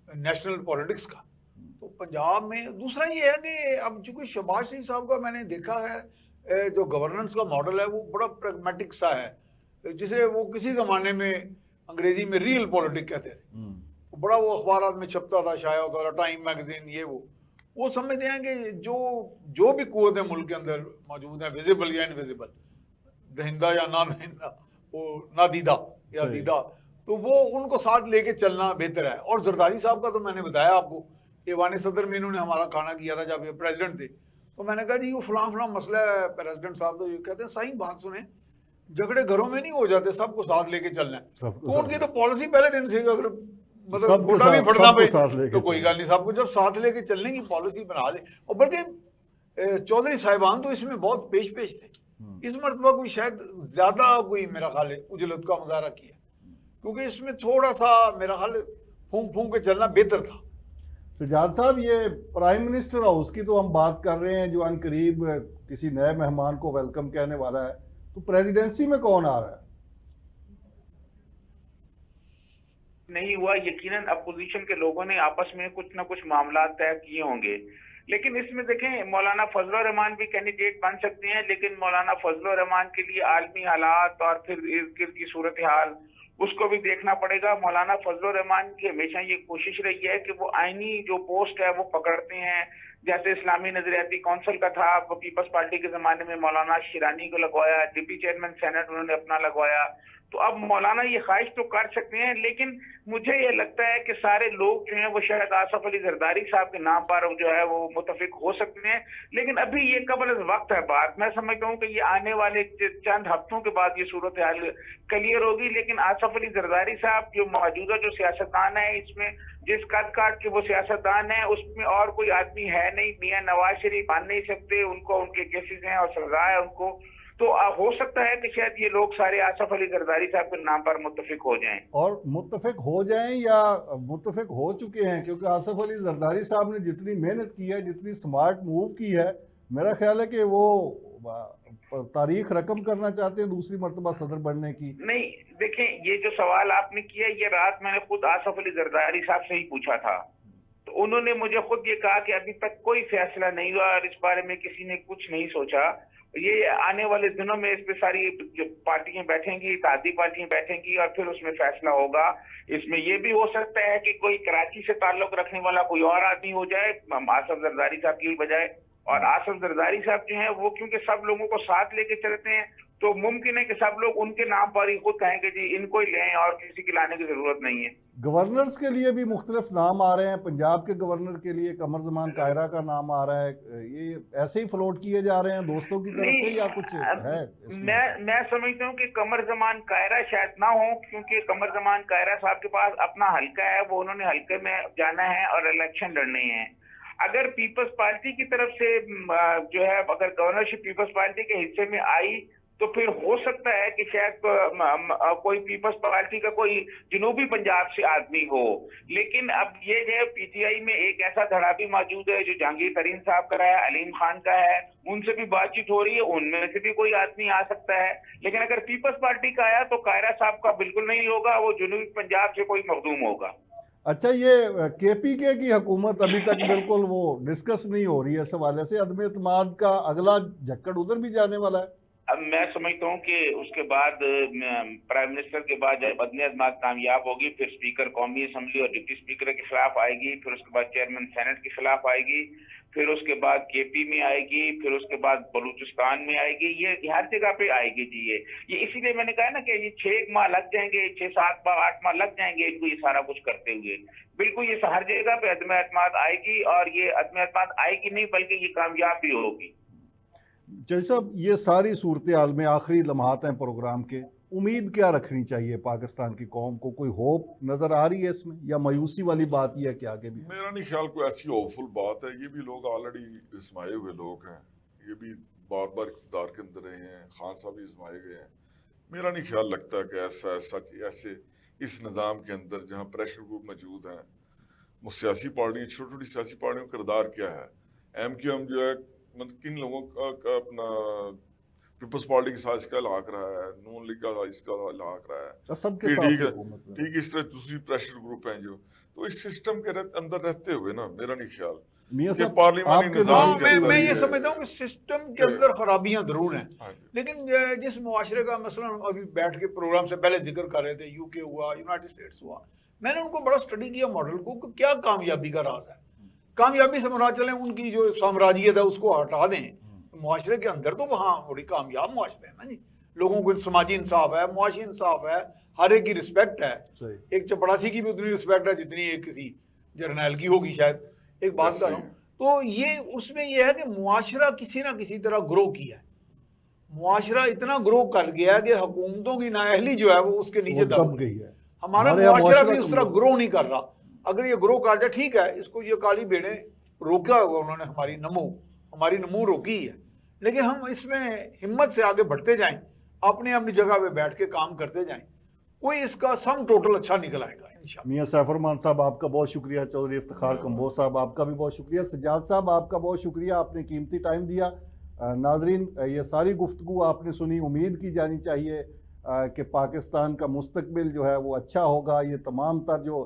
[SPEAKER 4] नेशनल पॉलिटिक्स का। तो पंजाब में दूसरा ये है कि अब चूंकि शहबाज शरीफ साहब का मैंने देखा है जो गवर्नेंस का मॉडल है वो बड़ा प्रैग्मेटिक सा है, जिसे वो किसी जमाने में अंग्रेजी में रियल पॉलिटिक्स कहते थे। तो बड़ा वो अखबार में छपता था, शाया होता था, टाइम मैगजीन, ये वो समझते हैं कि जो भी कुव्वतें मुल्क के अंदर मौजूद हैं, विजिबल या इनविजिबल, दहिंदा या ना दहिंदा, वो नादीदा या दीदा, तो वो उनको साथ लेके चलना बेहतर है। और जरदारी साहब का तो मैंने बताया आपको कि वाने सदर में इन्होंने हमारा खाना किया था जब ये प्रेसिडेंट थे। तो मैंने कहा जी वो फलां मसला है प्रेसिडेंट साहब, तो ये कहते हैं सही बात सुने, झगड़े घरों में नहीं हो जाते, सबको साथ लेके चलना है। तो उनकी तो पॉलिसी पहले दिन से, अगर मतलब गोटा भी फटना पे तो कोई गल नहीं, सबको जब साथ लेके चलने की पॉलिसी बना दे। और बल्कि चौधरी साहिबान तो इसमें बहुत पेश थे। इस मरतबा कोई शायद ज्यादा कोई मेरा ख्याल है उजलत का मुजाहरा किया, क्योंकि इसमें थोड़ा सा मेरा ख्याल फूंक के चलना बेहतर था।
[SPEAKER 1] सजाद साहब, ये प्राइम मिनिस्टर हाउस की तो हम बात कर रहे हैं जो अनकरीब किसी नए मेहमान को वेलकम कहने वाला है, तो प्रेसिडेंसी में कौन आ रहा है?
[SPEAKER 2] नहीं हुआ, यकीनन अपोजिशन के लोगों ने आपस में कुछ ना कुछ मामला तय किए होंगे। लेकिन इसमें देखें, मौलाना फजल रहमान भी कैंडिडेट बन सकते हैं, लेकिन मौलाना फजल रहमान के लिए आलमी हालात और फिर इर्द गिर्द की सूरत हाल उसको भी देखना पड़ेगा। मौलाना फजल रहमान की हमेशा ये कोशिश रही है कि वो आईनी जो पोस्ट है वो पकड़ते हैं। जैसे इस्लामी नजरियाती काउंसिल का था, पीपल्स पार्टी के जमाने में मौलाना शिरानी को लगवाया, डिप्टी चेयरमैन सेनेट उन्होंने अपना लगवाया। तो अब मौलाना ये ख्वाहिश तो कर सकते हैं, लेकिन मुझे ये लगता है कि सारे लोग जो हैं वो शायद आसफ अली जरदारी साहब के नाम पर जो है वो मुतफिक हो सकते हैं। लेकिन अभी ये कबल वक्त है बात। मैं समझता हूँ कि ये आने वाले चंद हफ्तों के बाद ये सूरत हाल क्लियर होगी। लेकिन आसफ अली जरदारी साहब जो मौजूदा जो सियासतदान है, इसमें जिस कद काट के वो सियासतदान है उसमें और कोई आदमी है नहीं। मियां नवाज शरीफ मान नहीं सकते, उनको उनके केसेस हैं और सजा है उनको। तो हो सकता है कि शायद ये लोग सारे आसफ अली जरदारी साहब के नाम पर मुत्तफिक हो जाएं, और
[SPEAKER 1] मुत्तफिक हो जाएं या मुत्तफिक हो चुके हैं, क्योंकि आसफ अली जरदारी साहब ने जितनी मेहनत की है, जितनी स्मार्ट मूव की है, मेरा ख्याल है कि वो तारीख रकम करना चाहते हैं दूसरी मर्तबा सदर बनने की।
[SPEAKER 2] नहीं, देखें, ये जो सवाल आपने किया ये रात मैंने खुद आसफ अली जरदारी साहब से ही पूछा था, तो उन्होंने मुझे खुद ये कहा कि अभी तक कोई फैसला नहीं हुआ और इस बारे में किसी ने कुछ नहीं सोचा। ये आने वाले दिनों में इस पे सारी पार्टियां बैठेंगी, इत्तेहादी पार्टियां बैठेंगी और फिर उसमें फैसला होगा। इसमें ये भी हो सकता है कि कोई कराची से ताल्लुक रखने वाला कोई और आदमी हो जाए आसफ जरदारी साहब की बजाय। और आसफ जरदारी साहब जो है वो क्योंकि सब लोगों को साथ लेके चलते हैं, तो मुमकिन है कि सब लोग उनके नाम पर ही खुद कहेंगे जी इनको ही लें और किसी की लाने की जरूरत नहीं है।
[SPEAKER 1] गवर्नर्स के लिए भी मुख्तलिफ नाम आ रहे हैं। पंजाब के गवर्नर के लिए कमर जमान कायरा का नाम आ रहा है। ये ऐसे ही फ्लोट किए जा रहे हैं दोस्तों की तरफ से या कुछ है?
[SPEAKER 2] मैं समझता हूँ कि कमर जमान कायरा शायद ना हो, क्योंकि कमर जमान कायरा साहब के पास अपना हल्का है, वो उन्होंने हल्के में जाना है और इलेक्शन लड़ने हैं। अगर पीपल्स पार्टी की तरफ से जो है अगर गवर्नरशिप पीपल्स पार्टी के हिस्से में आई तो फिर हो सकता है कि शायद कोई पीपल्स पार्टी का कोई जनूबी पंजाब से आदमी हो। लेकिन अब ये जो पीटीआई में एक ऐसा धड़ा भी मौजूद है जो जहांगीर तरीन साहब का है, अलीम खान का है, उनसे भी बातचीत हो रही है, उनमें से भी कोई आदमी आ सकता है। लेकिन अगर पीपल्स पार्टी का आया तो कायरा साहब का बिल्कुल नहीं होगा, वो जनूबी पंजाब से कोई मखदूम होगा।
[SPEAKER 1] अच्छा, ये केपीके की हुकूमत अभी तक बिल्कुल वो डिस्कस नहीं हो रही है, इस हवाले से अदम एतमाद का अगला झक्कड़ उधर भी जाने वाला है?
[SPEAKER 2] नहीं, देखिए, ये जो सवाल आपने किया ये रात मैंने खुद आसफ अली जरदारी साहब से ही पूछा था, तो उन्होंने मुझे खुद ये कहा कि अभी तक कोई फैसला नहीं हुआ और इस बारे में किसी ने कुछ नहीं सोचा। ये आने वाले दिनों में इस पे सारी पार्टियां बैठेंगी, इत्तेहादी पार्टियां बैठेंगी और फिर उसमें फैसला होगा। इसमें ये भी हो सकता है कि शायद कोई पीपल्स पार्टी का आया तो कायरा साहब का बिल्कुल नहीं होगा, वो जनूबी पंजाब से कोई मखदूम होगा।
[SPEAKER 1] अच्छा, ये केपीके की हुकूमत अभी तक
[SPEAKER 2] अब मैं समझता हूँ कि उसके बाद प्राइम मिनिस्टर के बाद जब अदम एतमाद कामयाब होगी, फिर स्पीकर कौमी असम्बली और डिप्टी स्पीकर के खिलाफ आएगी, फिर उसके बाद चेयरमैन सेनेट के खिलाफ आएगी, फिर उसके बाद केपी में आएगी, फिर उसके बाद बलूचिस्तान में आएगी, ये हर जगह पे आएगी जी। ये इसीलिए मैंने कहा ना कि ये 6 माह लग जाएंगे, 6-7 माह 8 माह लग जाएंगे इनको ये सारा कुछ करते हुए। बिल्कुल ये हर जगह पे अदम एतमाद आएगी, और ये अदम एतमाद आएगी नहीं बल्कि ये कामयाब भी होगी।
[SPEAKER 1] जज साहब, ये सारी सूरत हाल में आखिरी लम्हात हैं प्रोग्राम के, उम्मीद क्या रखनी चाहिए पाकिस्तान की कौम को? कोई होप नजर आ रही है इसमें, या मायूसी वाली बात ही है कि आगे भी?
[SPEAKER 3] मेरा नहीं ख्याल कोई ऐसी होपफुल बात है। ये भी लोग ऑलरेडी इस्माए हुए लोग हैं, ये भी बार बार इक़्तिदार के अंदर रहे हैं, खान साहब भी इस्माए गए हैं। मेरा नहीं ख्याल लगता कि ऐसा सच ऐसे इस निज़ाम के अंदर जहाँ प्रेशर ग्रुप मौजूद हैं, वो सियासी पार्टी, छोटी छोटी सियासी पार्टियों का किरदार क्या है? MQM जो है, मतलब किन लोगों का अपना पीपल्स पार्टी के साथ इसका लाक रहा है, नून लीग का इसका लाक रहा है,
[SPEAKER 1] सबके
[SPEAKER 3] ठीक
[SPEAKER 1] साथ
[SPEAKER 3] है
[SPEAKER 1] हुकूमत में।
[SPEAKER 3] ठीक। इस तरह दूसरी प्रेशर ग्रुप हैं जो, तो इस सिस्टम के अंदर रहते हुए ना, मेरा नहीं ख्याल
[SPEAKER 1] मियां
[SPEAKER 3] ये
[SPEAKER 1] साहब,
[SPEAKER 3] पार्लिमानी
[SPEAKER 1] आपके
[SPEAKER 3] निज़ाम
[SPEAKER 1] नाम
[SPEAKER 3] के
[SPEAKER 1] के
[SPEAKER 3] अंदर
[SPEAKER 4] मैं
[SPEAKER 3] ही
[SPEAKER 4] ये
[SPEAKER 3] है।
[SPEAKER 4] समझता हूँ कि सिस्टम के अंदर खराबियां जरूर हैं,
[SPEAKER 3] हाँ जी।
[SPEAKER 4] लेकिन जिस मुआशरे का मसलन अभी बैठ के प्रोग्राम से पहले जिक्र कर रहे थे, यूके हुआ, यूनाइटेड स्टेट्स हुआ, मैंने उनको बड़ा स्टडी किया मॉडल को कि क्या कामयाबी का राज है। कामयाबी से मुराद चलें उनकी जो साम्राज्यियत है उसको हटा दें, मुआशरे के अंदर तो वहाँ बड़ी कामयाब मुआशरे है ना जी। लोगों को समाजी इंसाफ है, मुआशी इंसाफ है, हर एक की रिस्पेक्ट है।
[SPEAKER 1] सही।
[SPEAKER 4] एक चपड़ासी की भी उतनी रिस्पेक्ट है जितनी एक किसी जर्नैल की होगी शायद, एक बात कर रहा हूँ। तो ये उसमें यह है कि मुआशरा किसी ना किसी तरह ग्रो किया है। मुआशरा इतना ग्रो कर गया है कि हुकूमतों की नाअहली जो है वो उसके नीचे दब गई है। हमारा मुआशरा भी उस तरह ग्रो नहीं कर रहा। अगर ये ग्रो कर जाए ठीक है, इसको ये काली भेड़ें रोका हुआ उन्होंने, हमारी नमू रोकी है, लेकिन हम इसमें हिम्मत से आगे बढ़ते जाएं, अपनी अपनी जगह पे बैठ के काम करते जाएं, कोई इसका सम टोटल अच्छा निकल आएगा इंशाल्लाह।
[SPEAKER 1] मियां सैफुर रहमान साहब आपका बहुत शुक्रिया, चौधरी इफ्तिखार कंबोज साहब आपका भी बहुत शुक्रिया, सज्जाद साहब आपका बहुत शुक्रिया, आपने कीमती टाइम दिया। नाजरीन, ये सारी गुफ्तगू आपने सुनी, उम्मीद की जानी चाहिए कि पाकिस्तान का मुस्तकबिल जो है वो अच्छा होगा। ये तमाम तर जो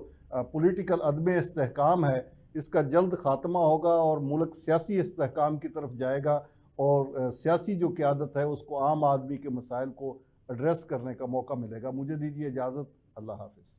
[SPEAKER 1] पॉलिटिकल अदम इस्तेहकाम है इसका जल्द ख़ात्मा होगा और मुल्क सियासी इस्तेहकाम की तरफ जाएगा, और सियासी जो क़यादत है उसको आम आदमी के मसाइल को एड्रेस करने का मौका मिलेगा। मुझे दीजिए इजाज़त, अल्लाह हाफ़िज़।